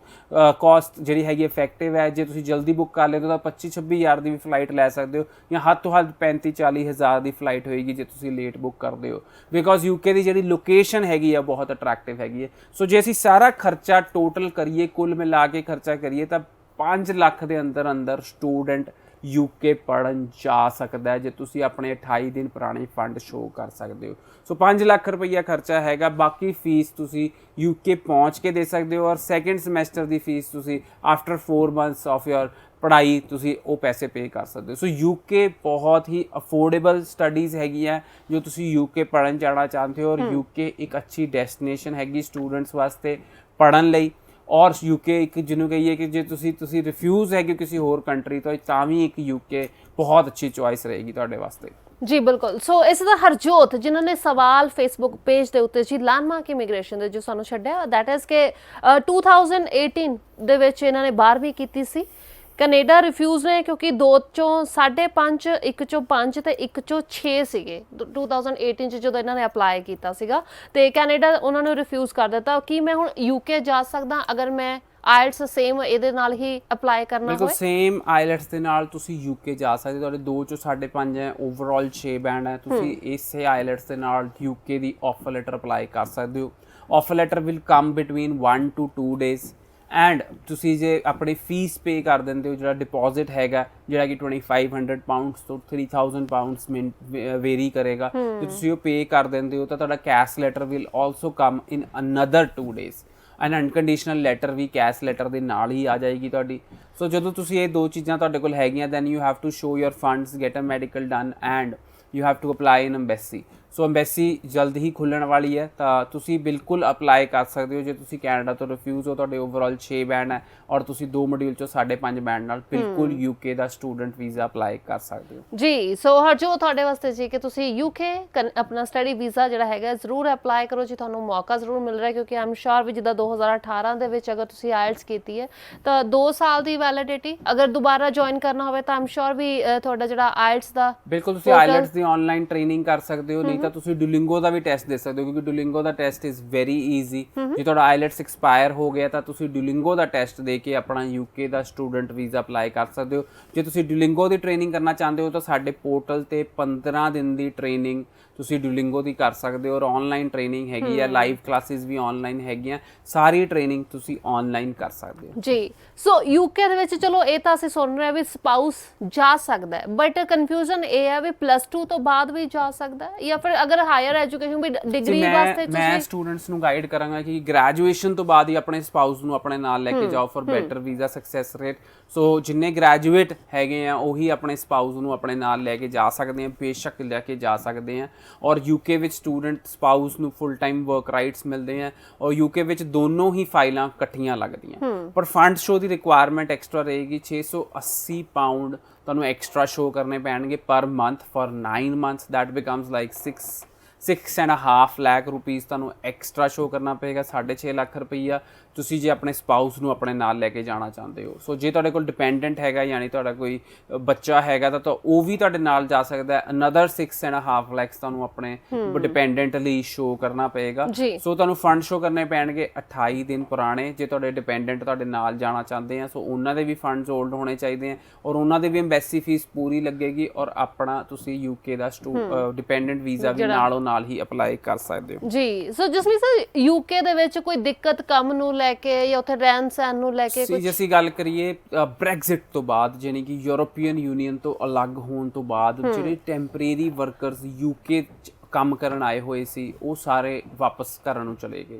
ਕੋਸਟ ਜਿਹੜੀ ਹੈਗੀ effective ਹੈ। ਜੇ ਤੁਸੀਂ ਜਲਦੀ ਬੁੱਕ ਕਰ ਲੈਂਦੇ ਹੋ ਤਾਂ 25-26 ਹਜ਼ਾਰ ਦੀ ਵੀ ਫਲਾਈਟ ਲੈ ਸਕਦੇ ਹੋ, ਜਾਂ ਹੱਦ ਤੋਂ ਹੱਦ 35-40 ਹਜ਼ਾਰ ਦੀ ਫਲਾਈਟ ਹੋਏਗੀ ਜੇ ਤੁਸੀਂ ਲੇਟ ਬੁੱਕ ਕਰਦੇ ਹੋ, ਬਿਕੋਜ਼ UK ਦੀ ਜਿਹੜੀ ਲੋਕੇਸ਼ਨ ਹੈਗੀ ਆ ਬਹੁਤ ਅਟਰੈਕਟਿਵ ਹੈਗੀ ਹੈ। ਸੋ ਜੇ ਅਸੀਂ ਸਾਰਾ ਖਰਚਾ ਟੋਟਲ ਕਰੀਏ, ਕੁੱਲ ਮਿਲਾ ਕੇ ਖਰਚਾ ਕਰੀਏ ਤਾਂ 5 ਲੱਖ ਦੇ ਅੰਦਰ ਅੰਦਰ ਸਟੂਡੈਂਟ UK ਪੜ੍ਹਨ ਜਾ ਸਕਦਾ ਹੈ ਜੇ ਤੁਸੀਂ ਆਪਣੇ 28 ਦਿਨ ਪੁਰਾਣੇ ਫੰਡ ਸ਼ੋਅ ਕਰ ਸਕਦੇ ਹੋ। ਸੋ 5 ਲੱਖ ਰੁਪਈਆ ਖਰਚਾ ਹੈਗਾ, ਬਾਕੀ ਫੀਸ ਤੁਸੀਂ UK ਪਹੁੰਚ ਕੇ ਦੇ ਸਕਦੇ ਹੋ, ਔਰ ਸੈਕਿੰਡ ਸਮੈਸਟਰ ਦੀ ਫੀਸ ਤੁਸੀਂ ਆਫਟਰ 4 ਮੰਥਸ ਆਫ ਯੋਰ ਪੜ੍ਹਾਈ ਤੁਸੀਂ ਉਹ ਪੈਸੇ ਪੇ ਕਰ ਸਕਦੇ ਹੋ। ਸੋ UK ਬਹੁਤ ਹੀ ਅਫੋਰਡੇਬਲ ਸਟੱਡੀਜ਼ ਹੈਗੀ ਹੈ ਜੋ ਤੁਸੀਂ UK ਪੜ੍ਹਨ ਜਾਣਾ ਚਾਹੁੰਦੇ ਹੋ, ਔਰ UK ਇੱਕ ਅੱਛੀ ਡੈਸਟੀਨੇਸ਼ਨ ਹੈਗੀ ਸਟੂਡੈਂਟਸ ਵਾਸਤੇ ਪੜ੍ਹਨ ਲਈ। ਔਰ UK ਇੱਕ ਜਿਹਨੂੰ ਕਹੀਏ ਕਿ ਜੇ ਤੁਸੀਂ ਰਿਫਿਊਜ਼ ਹੈਗੇ ਕਿਸੇ ਹੋਰ ਕੰਟਰੀ ਤੋਂ, ਤਾਂ ਵੀ ਇੱਕ UK ਬਹੁਤ ਅੱਛੀ ਚੋਇਸ ਰਹੇਗੀ ਤੁਹਾਡੇ ਵਾਸਤੇ। ਜੀ ਬਿਲਕੁਲ। ਸੋ ਇਸ ਦਾ ਹਰਜੋਤ ਜਿਨ੍ਹਾਂ ਨੇ ਸਵਾਲ ਫੇਸਬੁੱਕ ਪੇਜ ਦੇ ਉੱਤੇ ਜੀ ਲੈਂਡਮਾਰਕ ਇਮੀਗ੍ਰੇਸ਼ਨ ਦੇ ਜੋ ਸਾਨੂੰ ਛੱਡਿਆ, ਦੈਟ ਇਜ਼ ਕਿ 2018 ਦੇ ਵਿੱਚ ਇਹਨਾਂ ਨੇ 12ਵੀਂ ਕੀਤੀ ਸੀ, ਕੈਨੇਡਾ ਰਿਫਿਊਜ਼ ਨੇ ਕਿਉਂਕਿ 2 ਚੋਂ 5.5, 1 ਚੋਂ 5 ਤੇ 1 ਚੋਂ 6 ਸੀਗੇ 2018 ਚ ਜਦੋਂ ਇਹਨਾਂ ਨੇ ਅਪਲਾਈ ਕੀਤਾ ਸੀਗਾ, ਤੇ ਕੈਨੇਡਾ ਉਹਨਾਂ ਨੂੰ ਰਿਫਿਊਜ਼ ਕਰ ਦਿੱਤਾ। ਕੀ ਮੈਂ ਹੁਣ UK ਜਾ ਸਕਦਾ ਅਗਰ ਮੈਂ IELTS ਸੇਮ ਇਹਦੇ ਨਾਲ ਹੀ ਅਪਲਾਈ ਕਰਨਾ ਹੋਵੇ? ਬਿਲਕੁਲ ਸੇਮ IELTS ਦੇ ਨਾਲ ਤੁਸੀਂ UK ਜਾ ਸਕਦੇ, ਤੁਹਾਡੇ 2 ਚੋਂ 5.5 ਹੈ, ਓਵਰਆਲ 6 ਬੈਂਡ ਹੈ, ਤੁਸੀਂ ਇਸੇ IELTS ਦੇ ਨਾਲ UK ਦੀ ਆਫਰ ਲੈਟਰ ਅਪਲਾਈ ਕਰ ਸਕਦੇ ਹੋ। Offer letter will come between 1 to 2 days and ਤੁਸੀਂ ਜੇ ਆਪਣੀ ਫੀਸ ਪੇ ਕਰ ਦਿੰਦੇ ਹੋ, ਜਿਹੜਾ ਡਿਪੋਜ਼ਿਟ ਹੈਗਾ ਜਿਹੜਾ ਕਿ 2500 ਪਾਊਂਡਸ ਤੋਂ 3000 ਪਾਊਂਡਸ ਵੇਰੀ ਕਰੇਗਾ, ਜੇ ਤੁਸੀਂ ਉਹ ਪੇ ਕਰ ਦਿੰਦੇ ਹੋ ਤਾਂ ਤੁਹਾਡਾ cash letter will also come in another 2 days and unconditional letter ਵੀ ਕੈਸ਼ ਲੈਟਰ ਦੇ ਨਾਲ ਹੀ ਆ ਜਾਏਗੀ ਤੁਹਾਡੀ। ਸੋ ਜਦੋਂ ਤੁਸੀਂ ਇਹ 2 ਚੀਜ਼ਾਂ ਤੁਹਾਡੇ ਕੋਲ ਹੈਗੀਆਂ, then you have to show your funds, get a medical done and you have to apply in embassy. So embassy ਜਲਦ ਹੀ ਖੁੱਲ੍ਹਣ ਵਾਲੀ ਹੈ, ਤਾਂ ਤੁਸੀਂ ਬਿਲਕੁਲ ਅਪਲਾਈ ਕਰ ਸਕਦੇ ਹੋ। ਜੇ ਤੁਸੀਂ ਕੈਨੇਡਾ ਤੋਂ ਰਿਫਿਊਜ਼ ਹੋ, ਤੁਹਾਡੇ ਓਵਰਆਲ 6 ਬੈਂਡ ਹੈ ਔਰ ਤੁਸੀਂ 2 ਮੋਡਿਊਲ ਚੋਂ 5.5 ਬੈਂਡ ਨਾਲ ਬਿਲਕੁਲ UK ਦਾ ਸਟੂਡੈਂਟ ਵੀਜ਼ਾ ਅਪਲਾਈ ਕਰ ਸਕਦੇ ਹੋ। ਜੀ ਸੋ ਹਰਜੋਤ ਤੁਹਾਡੇ ਵਾਸਤੇ ਜੀ ਕਿ ਤੁਸੀਂ UK ਆਪਣਾ ਸਟੱਡੀ ਵੀਜ਼ਾ ਜਿਹੜਾ ਹੈਗਾ ਜ਼ਰੂਰ ਅਪਲਾਈ ਕਰੋ ਜੀ, ਤੁਹਾਨੂੰ ਮੌਕਾ ਜ਼ਰੂਰ ਮਿਲ ਰਿਹਾ ਕਿਉਂਕਿ ਆਮ ਸ਼ੋਰ ਵੀ ਜਿੱਦਾਂ 2018 ਦੇ ਵਿੱਚ ਅਗਰ ਤੁਸੀਂ IELTS ਕੀਤੀ ਹੈ ਤਾਂ 2 ਸਾਲ ਦੀ ਵੈਲਿਡਿਟੀ, ਅਗਰ ਦੁਬਾਰਾ ਜੁਆਇਨ ਕਰਨਾ ਹੋਵੇ ਤਾਂ ਆਮ ਸ਼ੋਰ ਵੀ ਤੁਹਾਡਾ ਜਿਹੜਾ IELTS ਦਾ ਬਿਲਕੁਲ ਤੁਸੀਂ IELTS ਦੀ ਆਨਲਾਈਨ ਟ੍ਰੇਨਿੰਗ ਕਰ ਸਕਦੇ ਹੋ, ਨਹੀਂ ਤਾਂ ਤੁਸੀਂ ਡੁਲਿੰਗੋ ਦਾ ਵੀ ਟੈਸਟ ਦੇ ਸਕਦੇ ਹੋ ਕਿਉਂਕਿ Duolingo the test is very easy. ਜੇ ਤੁਹਾਡਾ IELTS ਐਕਸਪਾਇਰ ਹੋ ਗਿਆ ਤਾਂ ਤੁਸੀਂ ਡੁਲਿੰਗੋ ਦਾ ਟੈਸਟ ਦੇ ਕੇ ਆਪਣਾ UK ਦਾ ਸਟੂਡੈਂਟ ਵੀਜ਼ਾ ਅਪਲਾਈ ਕਰ ਸਕਦੇ ਹੋ। ਜੇ ਤੁਸੀਂ ਡੁਲਿੰਗੋ ਦੀ ਟ੍ਰੇਨਿੰਗ ਕਰਨਾ ਚਾਹੁੰਦੇ ਹੋ ਤਾਂ ਸਾਡੇ ਪੋਰਟਲ ਤੇ 15 ਦਿਨ ਦੀ ਟ੍ਰੇਨਿੰਗ ਤੁਸੀਂ ਡੁਲਿੰਗੋ ਦੀ ਕਰ ਸਕਦੇ ਹੋ, ਔਰ ਆਨਲਾਈਨ ਟ੍ਰੇਨਿੰਗ ਹੈਗੀ ਹੈ, ਲਾਈਵ ਕਲਾਸਿਸ ਵੀ ਆਨਲਾਈਨ ਹੈਗੀਆਂ, ਸਾਰੀ ਟ੍ਰੇਨਿੰਗ ਤੁਸੀਂ ਆਨਲਾਈਨ ਕਰ ਸਕਦੇ ਹੋ ਜੀ। ਸੋ UK ਦੇ ਵਿੱਚ ਚਲੋ ਇਹ ਤਾਂ ਅਸੀਂ ਸੁਣ ਰਹੇ ਹਾਂ ਵੀ ਸਪਾਊਸ ਜਾ ਸਕਦਾ ਹੈ, ਬਟ ਕਨਫਿਊਜ਼ਨ ਇਹ ਹੈ ਵੀ +2 ਤੋਂ ਬਾਅਦ ਵੀ ਜਾ ਸਕਦਾ ਹੈ ਜਾਂ ਫਿਰ ਅਗਰ ਹਾਇਰ ਐਜੂਕੇਸ਼ਨ ਵੀ ਡਿਗਰੀ ਵਾਸਤੇ ਤੁਸੀਂ? ਮੈਂ ਸਟੂਡੈਂਟਸ ਨੂੰ ਗਾਈਡ ਕਰਾਂਗਾ ਕਿ ਗ੍ਰੈਜੂਏਸ਼ਨ ਤੋਂ ਬਾਅਦ ਹੀ ਆਪਣੇ ਸਪਾਊਸ ਨੂੰ ਆਪਣੇ ਨਾਲ ਲੈ ਕੇ ਜਾਓ for better visa success rate. So ਜਿੰਨੇ ਗ੍ਰੈਜੂਏਟ ਹੈਗੇ ਆ ਉਹੀ ਆਪਣੇ ਸਪਾਊਸ ਨੂੰ ਆਪਣੇ ਨਾਲ ਲੈ ਕੇ ਜਾ ਸਕਦੇ ਆ, ਬੇਸ਼ੱਕ ਲੈ ਕੇ ਜਾ ਸਕਦੇ ਆ। ਔਰ UK ਵਿੱਚ ਸਟੂਡੈਂਟ ਸਪਾਊਸ ਨੂੰ ਫੁੱਲ ਟਾਈਮ ਵਰਕ ਰਾਈਟਸ ਮਿਲਦੇ ਆ, ਔਰ UK ਵਿੱਚ ਦੋਨੋਂ ਹੀ ਫਾਈਲਾਂ ਇਕੱਠੀਆਂ ਲੱਗਦੀਆਂ, ਪਰ ਫੰਡ ਸ਼ੋ ਦੀ ਰਿਕੁਆਇਰਮੈਂਟ ਐਕਸਟਰਾ ਰਹੇਗੀ। 680 ਪਾਊਂਡ ਤੁਹਾਨੂੰ ਐਕਸਟਰਾ ਸ਼ੋ ਕਰਨੇ ਪੈਣਗੇ per month for 9 months, that becomes like 6.5 lakh rupees ਤੁਹਾਨੂੰ ਐਕਸਟਰਾ ਸ਼ੋ ਕਰਨਾ ਪਏਗਾ, 6.5 ਲੱਖ ਰੁਪਈਆ ਤੁਸੀਂ ਜੇ ਆਪਣੇ ਸਪਾਊਸ ਨੂੰ ਆਪਣੇ ਨਾਲ ਲੈ ਕੇ ਜਾਣਾ ਚਾਹੁੰਦੇ ਹੋ। ਸੋ ਜੇ ਤੁਹਾਡੇ ਕੋਲ ਡਿਪੈਂਡੈਂਟ ਹੈਗਾ ਯਾਨੀ ਤੁਹਾਡਾ ਕੋਈ ਬੱਚਾ ਹੈਗਾ ਤਾਂ ਉਹ ਵੀ ਤੁਹਾਡੇ ਨਾਲ ਜਾ ਸਕਦਾ ਹੈ। ਅਨਦਰ 6.5 lakhs ਤੁਹਾਨੂੰ ਆਪਣੇ ਡਿਪੈਂਡੈਂਟ ਲਈ ਸ਼ੋ ਕਰਨਾ ਪਏਗਾ। ਸੋ ਤੁਹਾਨੂੰ ਫੰਡ ਸ਼ੋ ਕਰਨੇ ਪੈਣਗੇ 28 ਦਿਨ ਪੁਰਾਣੇ। ਜੇ ਤੁਹਾਡੇ ਡਿਪੈਂਡੈਂਟ ਤੁਹਾਡੇ ਨਾਲ ਜਾਣਾ ਚਾਹੁੰਦੇ ਆ ਸੋ ਉਹਨਾਂ ਦੇ ਵੀ ਫੰਡਸ ਹੋਲਡ ਹੋਣੇ ਚਾਹੀਦੇ ਆ, ਔਰ ਉਹਨਾਂ ਦੇ ਵੀ ਐਮਬੈਸੀ ਫੀਸ ਪੂਰੀ ਲੱਗੇਗੀ, ਔਰ ਆਪਣਾ ਤੁਸੀਂ UK ਦਾ ਡਿਪੈਂਡੈਂਟ ਵੀਜ਼ਾ ਵੀ ਨਾਲੋਂ ਨਾਲ ਹੀ ਅਪਲਾਈ ਕਰ ਸਕਦੇ ਹੋ। ਜੀ ਸੋ ਜਸਮੀਤ ਸਰ UK ਦੇ ਵਿੱਚ ਕੋਈ ਦਿੱਕਤ ਕੰਮ ਨੂੰ ਲੈ ਕੇ ਜਾਂ ਉੱਥੇ ਰਹਿਣ ਸਹਿਣ ਨੂੰ ਲੈ ਕੇ ਜੇ ਅਸੀਂ ਗੱਲ ਕਰੀਏ ਬ੍ਰੈਗਜ਼ਿਟ ਤੋਂ ਬਾਅਦ, ਯਾਨੀ ਕਿ ਯੂਰੋਪੀਅਨ ਯੂਨੀਅਨ ਤੋਂ ਅਲੱਗ ਹੋਣ ਤੋਂ ਬਾਅਦ ਜਿਹੜੇ ਟੈਂਪਰੇਰੀ ਵਰਕਰਸ ਯੂਕੇ 'ਚ ਕੰਮ ਕਰਨ ਆਏ ਹੋਏ ਸੀ ਉਹ ਸਾਰੇ ਵਾਪਸ ਘਰਾਂ ਨੂੰ ਚਲੇ ਗਏ।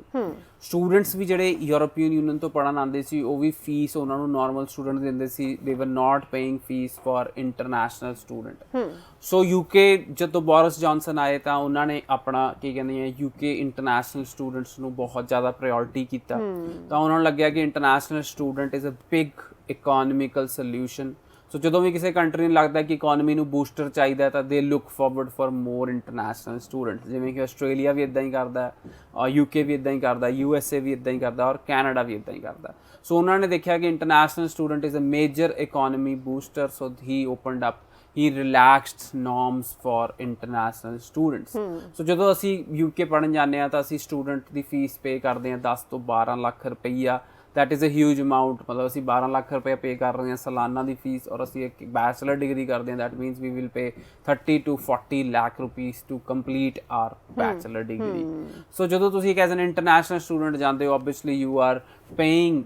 ਸਟੂਡੈਂਟਸ ਵੀ ਜਿਹੜੇ ਯੂਰੋਪੀਅਨ ਯੂਨੀਅਨ ਤੋਂ ਪੜ੍ਹਨ ਆਉਂਦੇ ਸੀ ਉਹ ਵੀ ਫੀਸ ਉਹਨਾਂ ਨੂੰ ਨਾਰਮਲ ਸਟੂਡੈਂਟ ਦਿੰਦੇ ਸੀ। They were not paying fees for international student. So UK ਜਦੋਂ ਬੋਰਿਸ ਜੌਨਸਨ ਆਏ ਤਾਂ ਉਹਨਾਂ ਨੇ ਆਪਣਾ ਕੀ ਕਹਿੰਦੇ ਆ ਯੂਕੇ ਇੰਟਰਨੈਸ਼ਨਲ ਸਟੂਡੈਂਟਸ ਨੂੰ ਬਹੁਤ ਜ਼ਿਆਦਾ ਪ੍ਰਾਇੋਰਟੀ ਕੀਤਾ। ਤਾਂ ਉਹਨਾਂ ਨੂੰ ਲੱਗਿਆ ਕਿ international student is a big economical solution. So ਜਦੋਂ ਵੀ ਕਿਸੇ ਕੰਟਰੀ ਨੂੰ ਲੱਗਦਾ ਕਿ ਇਕੋਨਮੀ ਨੂੰ ਬੂਸਟਰ ਚਾਹੀਦਾ ਤਾਂ ਦੇ look forward for more international students. ਜਿਵੇਂ ਕਿ ਆਸਟ੍ਰੇਲੀਆ ਵੀ ਇਦਾਂ ਹੀ ਕਰਦਾ, ਯੂਕੇ ਵੀ ਇਦਾਂ ਹੀ ਕਰਦਾ, USA ਵੀ ਇਦਾਂ ਹੀ ਕਰਦਾ ਔਰ ਕੈਨੇਡਾ ਵੀ ਇਦਾਂ ਹੀ ਕਰਦਾ। ਸੋ ਉਹਨਾਂ ਨੇ ਦੇਖਿਆ ਕਿ international student is a major economy booster, so he opened up he relaxed norms for international students। ਸੋ ਜਦੋਂ ਅਸੀਂ UK ਪੜ੍ਹਨ ਜਾਂਦੇ ਹਾਂ ਤਾਂ ਅਸੀਂ ਸਟੂਡੈਂਟ ਦੀ ਫੀਸ ਪੇ ਕਰਦੇ ਹਾਂ 10 ਤੋਂ 12 ਲੱਖ ਰੁਪਈਆ। that is a huge amount। ਮਤਲਬ ਅਸੀਂ 12 ਲੱਖ ਰੁਪਏ ਪੇ ਕਰ ਰਹੇ ਹਾਂ ਸਾਲਾਨਾ ਦੀ ਫੀਸ ਔਰ ਅਸੀਂ ਇੱਕ ਬੈਚਲਰ ਡਿਗਰੀ ਕਰਦੇ ਹਾਂ। that means we will pay 30 to 40 lakh rupees to complete our bachelor degree। so ਜਦੋਂ ਤੁਸੀਂ ਇੱਕ ਐਜ਼ ਐਨ ਇੰਟਰਨੈਸ਼ਨਲ ਸਟੂਡੈਂਟ ਜਾਂਦੇ ਹੋ obviously you are paying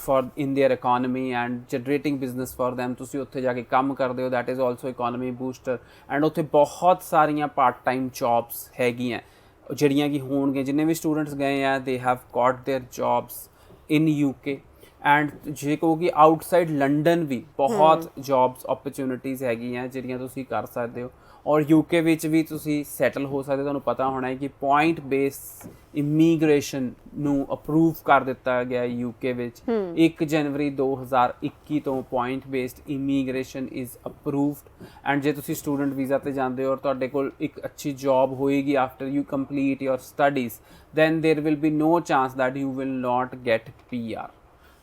for in their economy and generating business for them। ਤੁਸੀਂ ਉੱਥੇ ਜਾ ਕੇ ਕੰਮ ਕਰਦੇ ਹੋ, that is also economy booster। and ਉੱਥੇ ਬਹੁਤ ਸਾਰੀਆਂ part time jobs ਹੈਗੀਆਂ ਜਿਹੜੀਆਂ ਕਿ ਹੋਣਗੀਆਂ। ਜਿੰਨੇ ਵੀ ਸਟੂਡੈਂਟਸ ਗਏ ਆ they have got their jobs in UK। And ਜੇ ਕਹੋ ਕਿ ਆਊਟਸਾਈਡ ਲੰਡਨ ਵੀ ਬਹੁਤ ਜੌਬਸ ਓਪਰਚੁਨਿਟੀਜ਼ ਹੈਗੀਆਂ ਜਿਹੜੀਆਂ ਤੁਸੀਂ ਕਰ ਸਕਦੇ ਹੋ ਔਰ UK ਵਿੱਚ ਵੀ ਤੁਸੀਂ ਸੈਟਲ ਹੋ ਸਕਦੇ। ਤੁਹਾਨੂੰ ਪਤਾ ਹੋਣਾ ਹੈ ਕਿ ਪੁਆਇੰਟ ਬੇਸ ਇਮੀਗ੍ਰੇਸ਼ਨ ਨੂੰ ਅਪਰੂਵ ਕਰ ਦਿੱਤਾ ਗਿਆ UK ਵਿੱਚ। 1 ਜਨਵਰੀ 2021 ਤੋਂ point based immigration is approved. And ਜੇ ਤੁਸੀਂ ਸਟੂਡੈਂਟ ਵੀਜ਼ਾ ਤੇ ਜਾਂਦੇ ਹੋ ਔਰ ਤੁਹਾਡੇ ਕੋਲ ਇੱਕ ਅੱਛੀ ਜੌਬ ਹੋਏਗੀ after you complete your studies then there will be no chance that you will not get PR।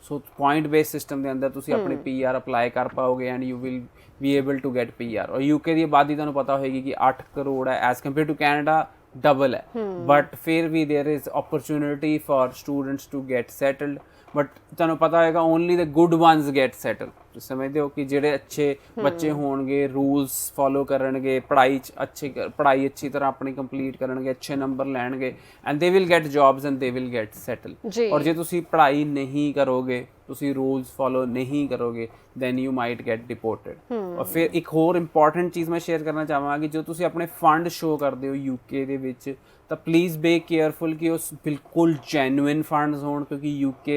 So point base system ਦੇ ਅੰਦਰ ਤੁਸੀਂ ਆਪਣੀ PR ਅਪਲਾਈ ਕਰ ਪਾਓਗੇ and you will be able to get PR। ਔਰ UK ਦੀ ਆਬਾਦੀ ਤੁਹਾਨੂੰ ਪਤਾ ਹੋਏਗੀ ਕਿ 8 ਕਰੋੜ ਹੈ as compare to Canada double ਹੈ। ਬਟ ਫਿਰ ਵੀ there is opportunity for students to get settled। But ਤੁਹਾਨੂੰ ਪਤਾ ਹੋਏਗਾ only the good ones get settle. ਤੁਸੀਂ ਸਮਝਦੇ ਹੋ ਕਿ ਜਿਹੜੇ ਅੱਛੇ ਬੱਚੇ ਹੋਣਗੇ, ਰੂਲਸ ਫੋਲੋ ਕਰਨਗੇ, ਪੜ੍ਹਾਈ ਅੱਛੀ ਤਰ੍ਹਾਂ ਆਪਣੀ ਕੰਪਲੀਟ ਕਰਨਗੇ, ਅੱਛੇ ਨੰਬਰ ਲੈਣਗੇ and they will get jobs and they will get settle. ਔਰ ਜੇ ਤੁਸੀਂ ਪੜ੍ਹਾਈ ਨਹੀਂ ਕਰੋਗੇ, ਤੁਸੀਂ ਰੂਲਸ ਫੋਲੋ ਨਹੀਂ ਕਰੋਗੇ then you might get deported। ਔਰ ਫਿਰ ਇੱਕ ਹੋਰ ਇੰਪੋਰਟੈਂਟ ਚੀਜ਼ ਮੈਂ ਸ਼ੇਅਰ ਕਰਨਾ ਚਾਹਾਂਗਾ ਕਿ ਜੋ ਤੁਸੀਂ ਆਪਣੇ ਫੰਡ ਸ਼ੋ ਕਰਦੇ ਹੋ UK ਦੇ ਵਿੱਚ ਤਾਂ ਪਲੀਜ਼ ਬੀ ਕੇਅਰਫੁਲ ਕਿ ਉਹ ਬਿਲਕੁਲ ਜੈਨੂਇਨ ਫੰਡਸ ਹੋਣ ਕਿਉਂਕਿ UK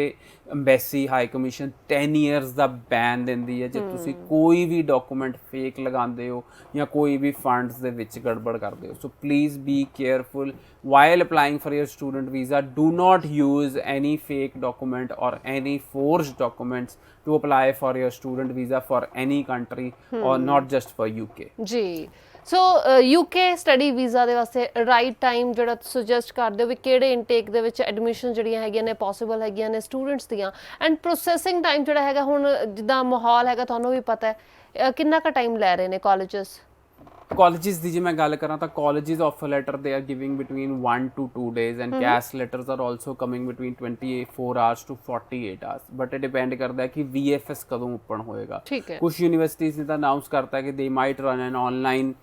embassy high commission 10 years ਦਾ ਬੈਨ ਦਿੰਦੀ ਹੈ ਜੇ ਤੁਸੀਂ ਕੋਈ ਵੀ ਡਾਕੂਮੈਂਟ ਫੇਕ ਲਗਾਉਂਦੇ ਹੋ ਜਾਂ ਕੋਈ ਵੀ ਫੰਡਸ ਦੇ ਵਿੱਚ ਗੜਬੜ ਕਰਦੇ ਹੋ। So please be careful while applying for your student visa। do not use any fake document or any forged documents to apply for your student visa for any country or not just for UK। ਜੀ ਸੋ UK study visa ਦੇ ਵਾਸਤੇ right time ਜਿਹੜਾ suggest ਕਰਦੇ ਹੋ ਵੀ ਕਿਹੜੇ intake ਦੇ ਵਿੱਚ admission ਜਿਹੜੀਆਂ ਹੈਗੀਆਂ ਨੇ ਪੋਸੀਬਲ ਹੈਗੀਆਂ ਨੇ ਸਟੂਡੈਂਟਸ ਦੀਆਂ ਐਂਡ ਪ੍ਰੋਸੈਸਿੰਗ ਟਾਈਮ ਜਿਹੜਾ ਹੈਗਾ ਹੁਣ ਜਿੱਦਾਂ ਮਾਹੌਲ ਹੈਗਾ ਤੁਹਾਨੂੰ ਵੀ ਪਤਾ ਹੈ ਕਿੰਨਾ ਕੁ ਟਾਈਮ ਲੈ ਰਹੇ ਨੇ ਕਾਲਜਸ? colleges ਦੀ ਜੇ ਮੈਂ ਗੱਲ ਕਰਾਂ ਤਾਂ colleges offer letter they are giving between 1 to 2 days and CAS letters are also coming between 24 hours to 48 hours। but it depend ਕਰਦਾ ਹੈ ਕਿ VFS ਕਦੋਂ ਓਪਨ ਹੋਏਗਾ। ਕੁਝ ਯੂਨੀਵਰਸਿਟੀਜ਼ ਨੇ ਤਾਂ ਅਨਾਉਂਸ ਕਰਤਾ ਕਿ they might run an online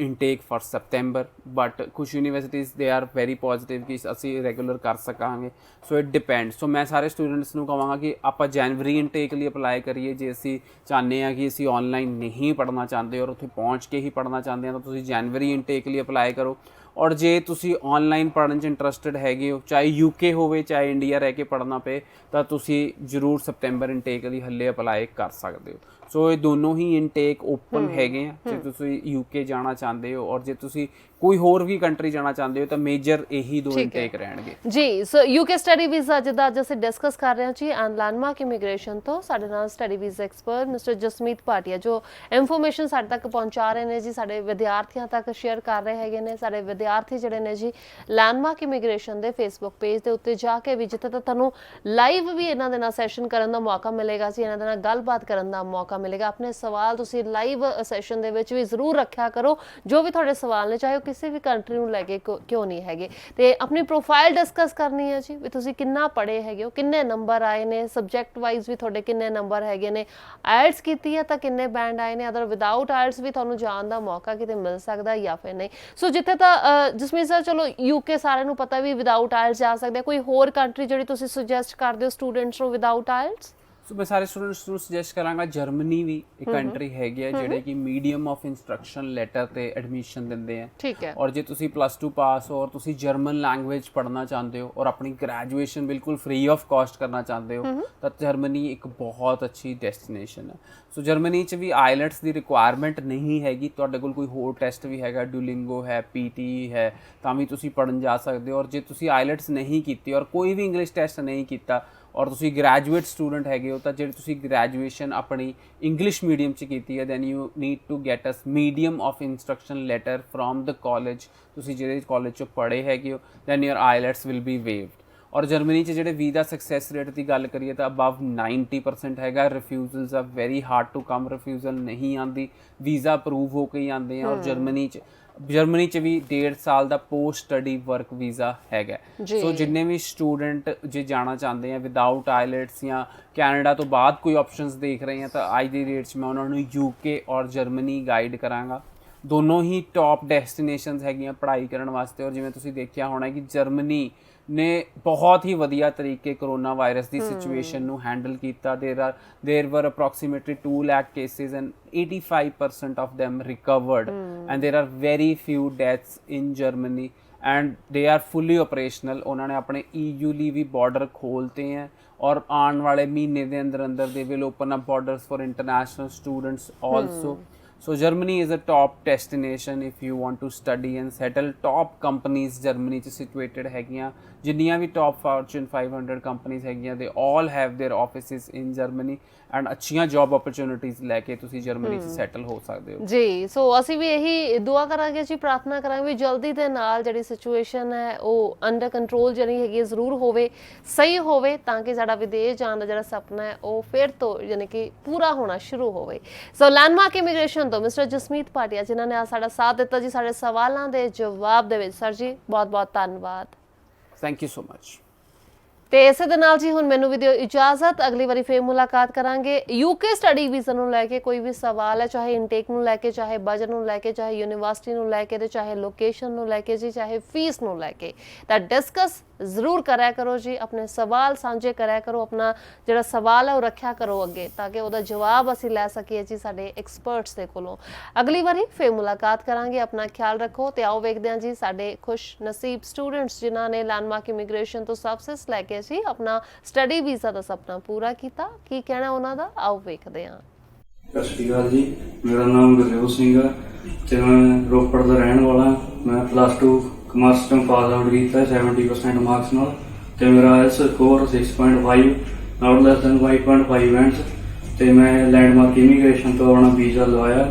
intake for September। but ਕੁਝ universities they are very positive ਕਿ ਅਸੀਂ ਰੈਗੂਲਰ ਕਰ ਸਕਾਂਗੇ। So it depend. ਸੋ ਮੈਂ ਸਾਰੇ ਸਟੂਡੈਂਟਸ ਨੂੰ ਕਹਾਂਗਾ ਕਿ ਆਪਾਂ ਜਨਵਰੀ ਇਨਟੇਕ ਲਈ ਅਪਲਾਈ ਕਰੀਏ। ਜੇ ਅਸੀਂ ਚਾਹੁੰਦੇ ਹਾਂ ਕਿ ਅਸੀਂ ਆਨਲਾਈਨ ਨਹੀਂ ਪੜ੍ਹਨਾ ਚਾਹੁੰਦੇ ਔਰ ਉੱਥੇ ਪਹੁੰਚ ਕੇ ਹੀ ਪੜ੍ਹਨਾ ਚਾਹੁੰਦੇ ਹਾਂ ਤਾਂ ਤੁਸੀਂ ਜਨਵਰੀ ਇਨਟੇਕ ਲਈ ਅਪਲਾਈ ਕਰੋ। ਔਰ ਜੇ ਤੁਸੀਂ ਆਨਲਾਈਨ ਪੜ੍ਹਨ 'ਚ ਇੰਟਰਸਟਿਡ ਹੈਗੇ ਹੋ ਚਾਹੇ UK ਹੋਵੇ ਚਾਹੇ ਇੰਡੀਆ ਰਹਿ ਕੇ ਪੜ੍ਹਨਾ ਪਏ ਤਾਂ ਤੁਸੀਂ ਜ਼ਰੂਰ ਸਪਟੈਂਬਰ ਇਨਟੇਕ ਲਈ ਹੱਲੇ ਅਪਲਾਈ ਕਰ ਸਕਦੇ ਹੋ। ਸੋ ਇਹ ਦੋਨੋਂ ਹੀ ਇਨਟੇਕ ਓਪਨ ਹੈਗੇ ਆ ਜੇ ਤੁਸੀਂ UK ਜਾਣਾ ਚਾਹੁੰਦੇ ਹੋ ਔਰ ਜੇ ਤੁਸੀਂ ਕੋਈ ਹੋਰ ਵੀ ਕੰਟਰੀ ਜਾਣਾ ਚਾਹੁੰਦੇ ਹੋ ਤਾਂ ਮੇਜਰ ਇਹੀ ਦੋ ਇਨਟੇਕ ਰਹਿਣਗੇ ਜੀ। ਸੋ UK ਸਟੱਡੀ ਵੀਜ਼ਾ ਜਿੱਦਾਂ ਅੱਜ ਅਸੀਂ ਡਿਸਕਸ ਕਰ ਰਹੇ ਹਾਂ ਜੀ ਐਂਡ ਲੈਂਡਮਾਰਕ ਇਮੀਗ੍ਰੇਸ਼ਨ ਤੋਂ ਸਾਡੇ ਨਾਲ study visa expert mister Jasmeet Bhatia ਜੋ ਇਨਫੋਰਮੇਸ਼ਨ ਸਾਡੇ ਤੱਕ ਪਹੁੰਚਾ ਰਹੇ ਨੇ ਜੀ, ਸਾਡੇ ਵਿਦਿਆਰਥੀਆਂ ਤੱਕ ਸ਼ੇਅਰ ਕਰ ਰਹੇ ਹੈਗੇ ਨੇ। ਸਾਡੇ ਵਿਦਿਆਰਥੀ ਜਿਹੜੇ ਨੇ ਜੀ ਲੈਂਡਮਾਰਕ ਇਮੀਗ੍ਰੇਸ਼ਨ ਦੇ ਫੇਸਬੁੱਕ ਪੇਜ ਦੇ ਉੱਤੇ ਜਾ ਕੇ ਵੀ ਜਿੱਥੇ ਤਾਂ ਤੁਹਾਨੂੰ ਲਾਈਵ ਵੀ ਇਹਨਾਂ ਦੇ ਨਾਲ ਸੈਸ਼ਨ ਕਰਨ ਦਾ ਮੌਕਾ ਮਿਲੇਗਾ ਜੀ, ਇਹਨਾਂ ਦੇ ਨਾਲ ਗੱਲਬਾਤ ਕਰਨ ਦਾ ਮੌਕਾ ਮਿਲੇਗਾ। ਆਪਣੇ ਸਵਾਲ ਤੁਸੀਂ ਲਾਈਵ ਸੈਸ਼ਨ ਦੇ ਵਿੱਚ ਵੀ ਜ਼ਰੂਰ ਰੱਖਿਆ ਕਰੋ। ਜੋ ਵੀ ਤੁਹਾਡੇ ਸਵਾਲ ਨੇ ਚਾਹੇ ਉਹ ਕਿਸੇ ਵੀ ਕੰਟਰੀ ਨੂੰ ਲੈ ਕੇ ਕਿਉਂ ਨਹੀਂ ਹੈਗੇ। ਤੇ ਆਪਣੀ ਪ੍ਰੋਫਾਈਲ ਡਿਸਕਸ ਕਰਨੀ ਹੈ ਜੀ, ਵੀ ਤੁਸੀਂ ਕਿੰਨਾ ਪੜ੍ਹੇ ਹੈਗੇ ਹੋ, ਕਿੰਨੇ ਨੰਬਰ ਆਏ ਨੇ, ਸਬਜੈਕਟ ਵਾਈਜ਼ ਵੀ ਤੁਹਾਡੇ ਕਿੰਨੇ ਨੰਬਰ ਹੈਗੇ ਨੇ, ਆਇਲਟਸ ਕੀਤੀ ਹੈ ਤਾਂ ਕਿੰਨੇ ਬੈਂਡ ਆਏ ਨੇ, ਅਦਰ ਵਿਦਆਊਟ ਆਇਲਟਸ ਵੀ ਤੁਹਾਨੂੰ ਜਾਣ ਦਾ ਮੌਕਾ ਕਿਤੇ ਮਿਲ ਸਕਦਾ ਜਾਂ ਫਿਰ ਨਹੀਂ। ਸੋ ਜਿੱਥੇ ਤਾਂ ਜਸਮੀਤ ਸਰ ਚਲੋ UK ਸਾਰਿਆਂ ਨੂੰ ਪਤਾ ਵੀ ਵਿਦਆਊਟ ਆਇਲਟਸ ਜਾ ਸਕਦੇ, ਕੋਈ ਹੋਰ ਕੰਟਰੀ ਜਿਹੜੀ ਤੁਸੀਂ ਸੁਜੈਸਟ ਕਰਦੇ ਹੋ ਸਟੂਡੈਂਟਸ ਨੂੰ ਵਿਦਆਊਟ ਆਇਲਟਸ? ਸੋ ਮੈਂ ਸਾਰੇ ਸਟੂਡੈਂਟਸ ਨੂੰ ਸੁਜੈਸਟ ਕਰਾਂਗਾ, ਜਰਮਨੀ ਵੀ ਇੱਕ ਕੰਟਰੀ ਹੈਗੀ ਹੈ ਜਿਹੜੇ ਕਿ ਮੀਡੀਅਮ ਆਫ ਇੰਸਟਰਕਸ਼ਨ ਲੈਟਰ ਤੇ ਐਡਮਿਸ਼ਨ ਦਿੰਦੇ ਆ। ਠੀਕ ਹੈ। ਔਰ ਜੇ ਤੁਸੀਂ +2 ਪਾਸ ਹੋ ਔਰ ਤੁਸੀਂ ਜਰਮਨ ਲੈਂਗੁਏਜ ਪੜ੍ਹਨਾ ਚਾਹੁੰਦੇ ਹੋ ਔਰ ਆਪਣੀ ਗ੍ਰੈਜੂਏਸ਼ਨ ਬਿਲਕੁਲ ਫ੍ਰੀ ਆਫ ਕਾਸਟ ਕਰਨਾ ਚਾਹੁੰਦੇ ਹੋ ਤਾਂ ਜਰਮਨੀ ਇੱਕ ਬਹੁਤ ਅੱਛੀ ਡੈਸਟੀਨੇਸ਼ਨ ਹੈ। ਸੋ ਜਰਮਨੀ 'ਚ ਵੀ ਆਈਲੈਟਸ ਦੀ ਰਿਕੁਆਇਰਮੈਂਟ ਨਹੀਂ ਹੈਗੀ, ਤੁਹਾਡੇ ਕੋਲ ਕੋਈ ਹੋਰ ਟੈਸਟ ਵੀ ਹੈਗਾ, ਡੂਲਿੰਗੋ ਹੈ, PT ਹੈ, ਤਾਂ ਵੀ ਤੁਸੀਂ ਪੜ੍ਹਨ ਜਾ ਸਕਦੇ ਹੋ। ਔਰ ਜੇ ਤੁਸੀਂ ਆਈਲੈਟਸ ਨਹੀਂ ਕੀਤੀ ਔਰ ਕੋਈ ਵੀ ਇੰਗਲਿਸ਼ ਟੈਸਟ ਨਹੀਂ ਕੀਤਾ ਔਰ ਤੁਸੀਂ ਗ੍ਰੈਜੂਏਟ ਸਟੂਡੈਂਟ ਹੈਗੇ ਹੋ ਤਾਂ ਜਿਹੜੇ ਤੁਸੀਂ ਗ੍ਰੈਜੂਏਸ਼ਨ ਆਪਣੀ ਇੰਗਲਿਸ਼ ਮੀਡੀਅਮ 'ਚ ਕੀਤੀ ਹੈ then you need to get as medium of instruction letter from the college, ਤੁਸੀਂ ਜਿਹੜੇ ਕਾਲਜ 'ਚ ਪੜ੍ਹੇ ਹੈਗੇ ਹੋ then your IELTS will be waived. ਔਰ ਜਰਮਨੀ 'ਚ ਜਿਹੜੇ ਵੀਜ਼ਾ ਸਕਸੈਸ ਰੇਟ ਦੀ ਗੱਲ ਕਰੀਏ ਤਾਂ ਅਬਵ 90% ਹੈਗਾ। Refusals are very hard to come, refusal ਨਹੀਂ ਆਉਂਦੀ, ਵੀਜ਼ਾ ਅਪਰੂਵ ਹੋ ਕੇ ਹੀ ਆਉਂਦੇ ਆ। ਔਰ ਜਰਮਨੀ 'ਚ ਵੀ 1.5 ਸਾਲ ਦਾ ਪੋਸਟ ਸਟੱਡੀ ਵਰਕ ਵੀਜ਼ਾ ਹੈਗਾ। ਸੋ ਜਿੰਨੇ ਵੀ ਸਟੂਡੈਂਟ ਜੇ ਜਾਣਾ ਚਾਹੁੰਦੇ ਆ ਵਿਦਆਊਟ ਆਈਲੈਟਸ ਜਾਂ ਕੈਨੇਡਾ ਤੋਂ ਬਾਅਦ ਕੋਈ ਆਪਸ਼ਨਸ ਦੇਖ ਰਹੇ ਆ ਤਾਂ ਅੱਜ ਦੀ ਡੇਟ 'ਚ ਮੈਂ ਉਹਨਾਂ ਨੂੰ UK ਔਰ ਜਰਮਨੀ ਗਾਈਡ ਕਰਾਂਗਾ। ਦੋਨੋਂ ਹੀ ਟੌਪ ਡੈਸਟੀਨੇਸ਼ਨਸ ਹੈਗੀਆਂ ਪੜ੍ਹਾਈ ਕਰਨ ਵਾਸਤੇ। ਔਰ ਜਿਵੇਂ ਤੁਸੀਂ ਦੇਖਿਆ ਹੋਣਾ ਕਿ ਜਰਮਨੀ ਨੇ ਬਹੁਤ ਹੀ ਵਧੀਆ ਤਰੀਕੇ ਕਰੋਨਾ ਵਾਇਰਸ ਦੀ ਸਿਚੁਏਸ਼ਨ ਨੂੰ ਹੈਂਡਲ ਕੀਤਾ। ਦੇਰ ਵਰ approximately 2 lakh cases and 85% of them recovered and there are very few deaths in Germany and they are fully operational। ਉਹਨਾਂ ਨੇ ਆਪਣੇ EU ਲਈ ਵੀ ਬਾਰਡਰ ਖੋਲਤੇ हैं और ਆਉਣ ਵਾਲੇ ਮਹੀਨੇ ਦੇ ਅੰਦਰ they will open up borders for international students also। So Germany is a top destination if you want to study and settle। top companies Germany ਚ situated ਹੈਗੀਆਂ, ਜਿੰਨੀਆਂ ਵੀ top Fortune 500 companies ਹੈਗੀਆਂ they all have their offices in Germany and ਅੱਛੀਆਂ job opportunities ਲੈ ਕੇ ਤੁਸੀਂ Germany ਚ settle ਹੋ ਸਕਦੇ ਹੋ ਜੀ। ਸੋ ਅਸੀਂ ਵੀ ਇਹੀ ਦੁਆ ਕਰਾਂਗੇ ਜੀ, ਪ੍ਰਾਰਥਨਾ ਕਰਾਂਗੇ ਵੀ ਜਲਦੀ ਦੇ ਨਾਲ ਜਿਹੜੀ ਸਿਚੁਏਸ਼ਨ ਹੈ ਉਹ ਅੰਡਰ ਕੰਟਰੋਲ ਜਿਹੜੀ ਹੈਗੀ ਜ਼ਰੂਰ ਹੋਵੇ, ਸਹੀ ਹੋਵੇ, ਤਾਂ ਕਿ ਸਾਡਾ ਵਿਦੇਸ਼ ਜਾਣ ਦਾ ਜਿਹੜਾ ਸੁਪਨਾ ਹੈ ਉਹ ਫਿਰ ਤੋਂ ਯਾਨੀ ਕਿ ਪੂਰਾ ਹੋਣਾ ਸ਼ੁਰੂ ਹੋਵੇ। ਸੋ ਲੈਂਡਮਾਰਕ ਇਮੀਗ੍ਰੇਸ਼ਨ ਤੋਂ ਮਿਸਟਰ ਜਸਮੀਤ ਭਾਟੀਆ ਜਿਨ੍ਹਾਂ ਨੇ ਸਾਡਾ ਸਾਥ ਦਿੱਤਾ ਜੀ ਸਾਡੇ ਸਵਾਲਾਂ ਦੇ ਜਵਾਬ ਦੇ ਵਿੱਚ। ਸਰ ਜੀ ਬਹੁਤ ਬਹੁਤ ਧੰਨਵਾਦ। Thank you so much. ਤੇ ਇਸੇ ਦੇ ਨਾਲ ਜੀ ਹੁਣ ਮੈਨੂੰ ਵੀ ਦਿਓ ਇਜਾਜ਼ਤ, ਅਗਲੀ ਵਾਰੀ ਫੇਰ ਮੁਲਾਕਾਤ ਕਰਾਂਗੇ। UK ਸਟੱਡੀ ਵੀਜ਼ਾ ਨੂੰ ਲੈ ਕੇ ਕੋਈ ਵੀ ਸਵਾਲ ਹੈ, ਚਾਹੇ ਇਨਟੇਕ ਨੂੰ ਲੈ ਕੇ, ਚਾਹੇ ਬਜਟ ਨੂੰ ਲੈ ਕੇ, ਚਾਹੇ ਯੂਨੀਵਰਸਿਟੀ ਨੂੰ ਲੈ ਕੇ, ਤੇ ਚਾਹੇ ਲੋਕੇਸ਼ਨ ਨੂੰ ਲੈ ਕੇ ਜੀ, ਚਾਹੇ ਫੀਸ ਨੂੰ ਲੈ ਕੇ, ਤਾਂ ਡਿਸਕਸ ਜ਼ਰੂਰ ਕਰਿਆ ਕਰੋ ਜੀ। ਆਪਣੇ ਸਵਾਲ ਸਾਂਝੇ ਕਰਿਆ ਕਰੋ, ਆਪਣਾ ਜਿਹੜਾ ਸਵਾਲ ਹੈ ਉਹ ਰੱਖਿਆ ਕਰੋ ਅੱਗੇ, ਤਾਂ ਕਿ ਉਹਦਾ ਜਵਾਬ ਅਸੀਂ ਲੈ ਸਕੀਏ ਜੀ ਸਾਡੇ ਐਕਸਪਰਟਸ ਦੇ ਕੋਲੋਂ। ਅਗਲੀ ਵਾਰੀ ਫੇਰ ਮੁਲਾਕਾਤ ਕਰਾਂਗੇ। ਆਪਣਾ ਖਿਆਲ ਰੱਖੋ ਤੇ ਆਓ ਵੇਖਦੇ ਹਾਂ ਜੀ ਸਾਡੇ ਖੁਸ਼ ਨਸੀਬ ਸਟੂਡੈਂਟਸ ਜਿਨ੍ਹਾਂ ਨੇ ਲੈਂਡਮਾਰਕ ਇਮੀਗ੍ਰੇਸ਼ਨ ਤੋਂ ਸਕਸੈਸ ਲੈ ਕੇ ਜੀ ਆਪਣਾ ਸਟੱਡੀ ਵੀਜ਼ਾ ਦਾ ਸੁਪਨਾ ਪੂਰਾ ਕੀਤਾ, ਕੀ ਕਹਿਣਾ ਉਹਨਾਂ ਦਾ, ਆਓ ਵੇਖਦੇ ਹਾਂ। ਸਤਿ ਸ਼੍ਰੀ ਅਕਾਲ ਜੀ, ਮੇਰਾ ਨਾਮ ਗੁਰਦੇਵ ਸਿੰਘ ਹੈ ਤੇ ਮੈਂ ਰੋਪੜ ਦਾ ਰਹਿਣ ਵਾਲਾ। ਮੈਂ +2 ਕਮਰਸ ਤੋਂ ਪਾਸ ਆਊਟ ਕੀਤਾ 70% ਮਾਰਕਸ ਨਾਲ ਤੇ ਮੇਰਾ IELTS ਸਕੋਰ 6.5 ਨਾਟ ਲੈਸ ਦੈਨ 5.5 ਬੈਂਡਸ ਤੇ ਮੈਂ ਲੈਂਡਮਾਰਕ ਇਮੀਗ੍ਰੇਸ਼ਨ ਤੋਂ ਆਪਣਾ ਵੀਜ਼ਾ ਲਵਾਇਆ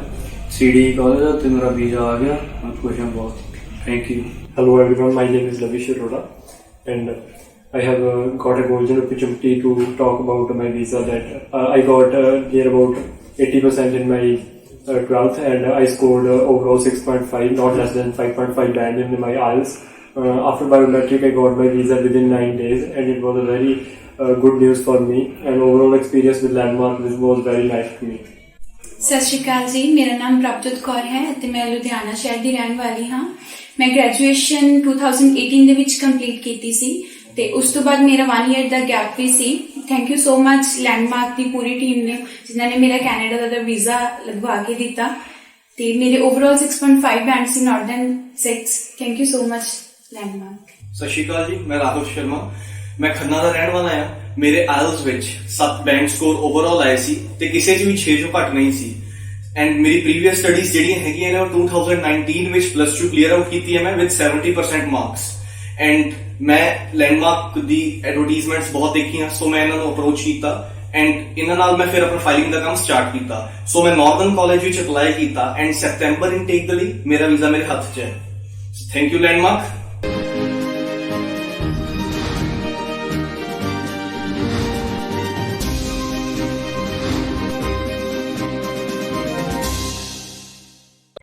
CDE ਕਾਲਜ ਤੇ ਮੇਰਾ ਵੀਜ਼ਾ ਆ ਗਿਆ। ਮੈਂ ਖੁਸ਼ ਹਾਂ ਬਹੁਤ। Thank you. Hello everyone, my name is Lavish Arora and I have got a golden opportunity to talk about my visa that I got near about 80% in my 12th and I scored overall 6.5, not less than 5.5 band in my IELTS. After biometric I got my visa within 9 days and it was a very good news for me and overall experience with Landmark this was very nice to me. ਸਤਿ ਸ਼੍ਰੀ ਅਕਾਲ ਜੀ, ਮੇਰਾ ਨਾਮ ਪ੍ਰਭਜੋਤ ਕੌਰ ਹੈ ਅਤੇ ਮੈਂ ਲੁਧਿਆਣਾ ਸ਼ਹਿਰ ਦੀ ਰਹਿਣ ਵਾਲੀ ਹਾਂ। ਮੈਂ ਗ੍ਰੈਜੂਏਸ਼ਨ 2018 ਦੇ ਵਿੱਚ ਕੰਪਲੀਟ ਕੀਤੀ ਸੀ ਤੇ ਉਸ ਤੋਂ ਬਾਅਦ ਮੇਰਾ 1 ਈਅਰ ਦਾ ਗੈਪ ਵੀ ਸੀ। Thank you so much Landmark ਦੀ ਪੂਰੀ ਟੀਮ ਨੇ ਜਿਨ੍ਹਾਂ ਨੇ ਮੇਰਾ ਕੈਨੇਡਾ ਦਾ ਵੀਜ਼ਾ ਲਗਵਾ ਕੇ ਦਿੱਤਾ ਤੇ ਮੇਰੇ ਓਵਰਆਲ 6.5 ਬੈਂਡ ਸੀ, not than 6। Thank you so much Landmark. ਸਤਿ ਸ਼੍ਰੀ ਅਕਾਲ ਜੀ, ਮੈਂ ਰਾਘਵ ਸ਼ਰਮਾ, ਮੈਂ ਖੰਨਾ ਦਾ ਰਹਿਣ ਵਾਲਾ ਹਾਂ। ਮੇਰੇ IELTS ਵਿੱਚ 7 ਬੈਂਡ ਸਕੋਰ ਓਵਰਆਲ ਆਏ ਸੀ ਤੇ ਕਿਸੇ 'ਚ ਵੀ 6 ਤੋਂ ਘੱਟ ਨਹੀਂ ਸੀ ਐਂਡ ਮੇਰੀ ਪ੍ਰੀਵੀਅਸ ਸਟੱਡੀਜ਼ ਜਿਹੜੀਆਂ ਹੈਗੀਆਂ ਨੇ ਉਹ 2019 ਵਿੱਚ +2 ਕਲੀਅਰ ਆਊਟ ਕੀਤੀ ਹੈ ਮੈਂ ਵਿਦ 70% ਮਾਰਕਸ ਐਂਡ ਮੈਂ ਲੈਂਡਮਾਰਕ ਦੀ ਐਡਵਰਟਾਈਜ਼ਮੈਂਟਸ ਬਹੁਤ ਦੇਖੀਆਂ ਸੋ ਮੈਂ ਇਹਨਾਂ ਨੂੰ ਅਪਰੋਚ ਕੀਤਾ ਐਂਡ ਇਹਨਾਂ ਨਾਲ ਮੈਂ ਫਿਰ ਆਪਣਾ ਫਾਈਲਿੰਗ ਦਾ ਕੰਮ ਸਟਾਰਟ ਕੀਤਾ। ਸੋ ਮੈਂ ਨਾਰਥਰਨ ਕਾਲਜ ਵਿੱਚ ਅਪਲਾਈ ਕੀਤਾ ਐਂਡ ਸੈਪਟੈਂਬਰ ਇਨਟੇਕ ਦੇ ਲਈ ਮੇਰਾ ਵੀਜ਼ਾ ਮੇਰੇ ਹੱਥ 'ਚ ਹੈ। Thank you landmark.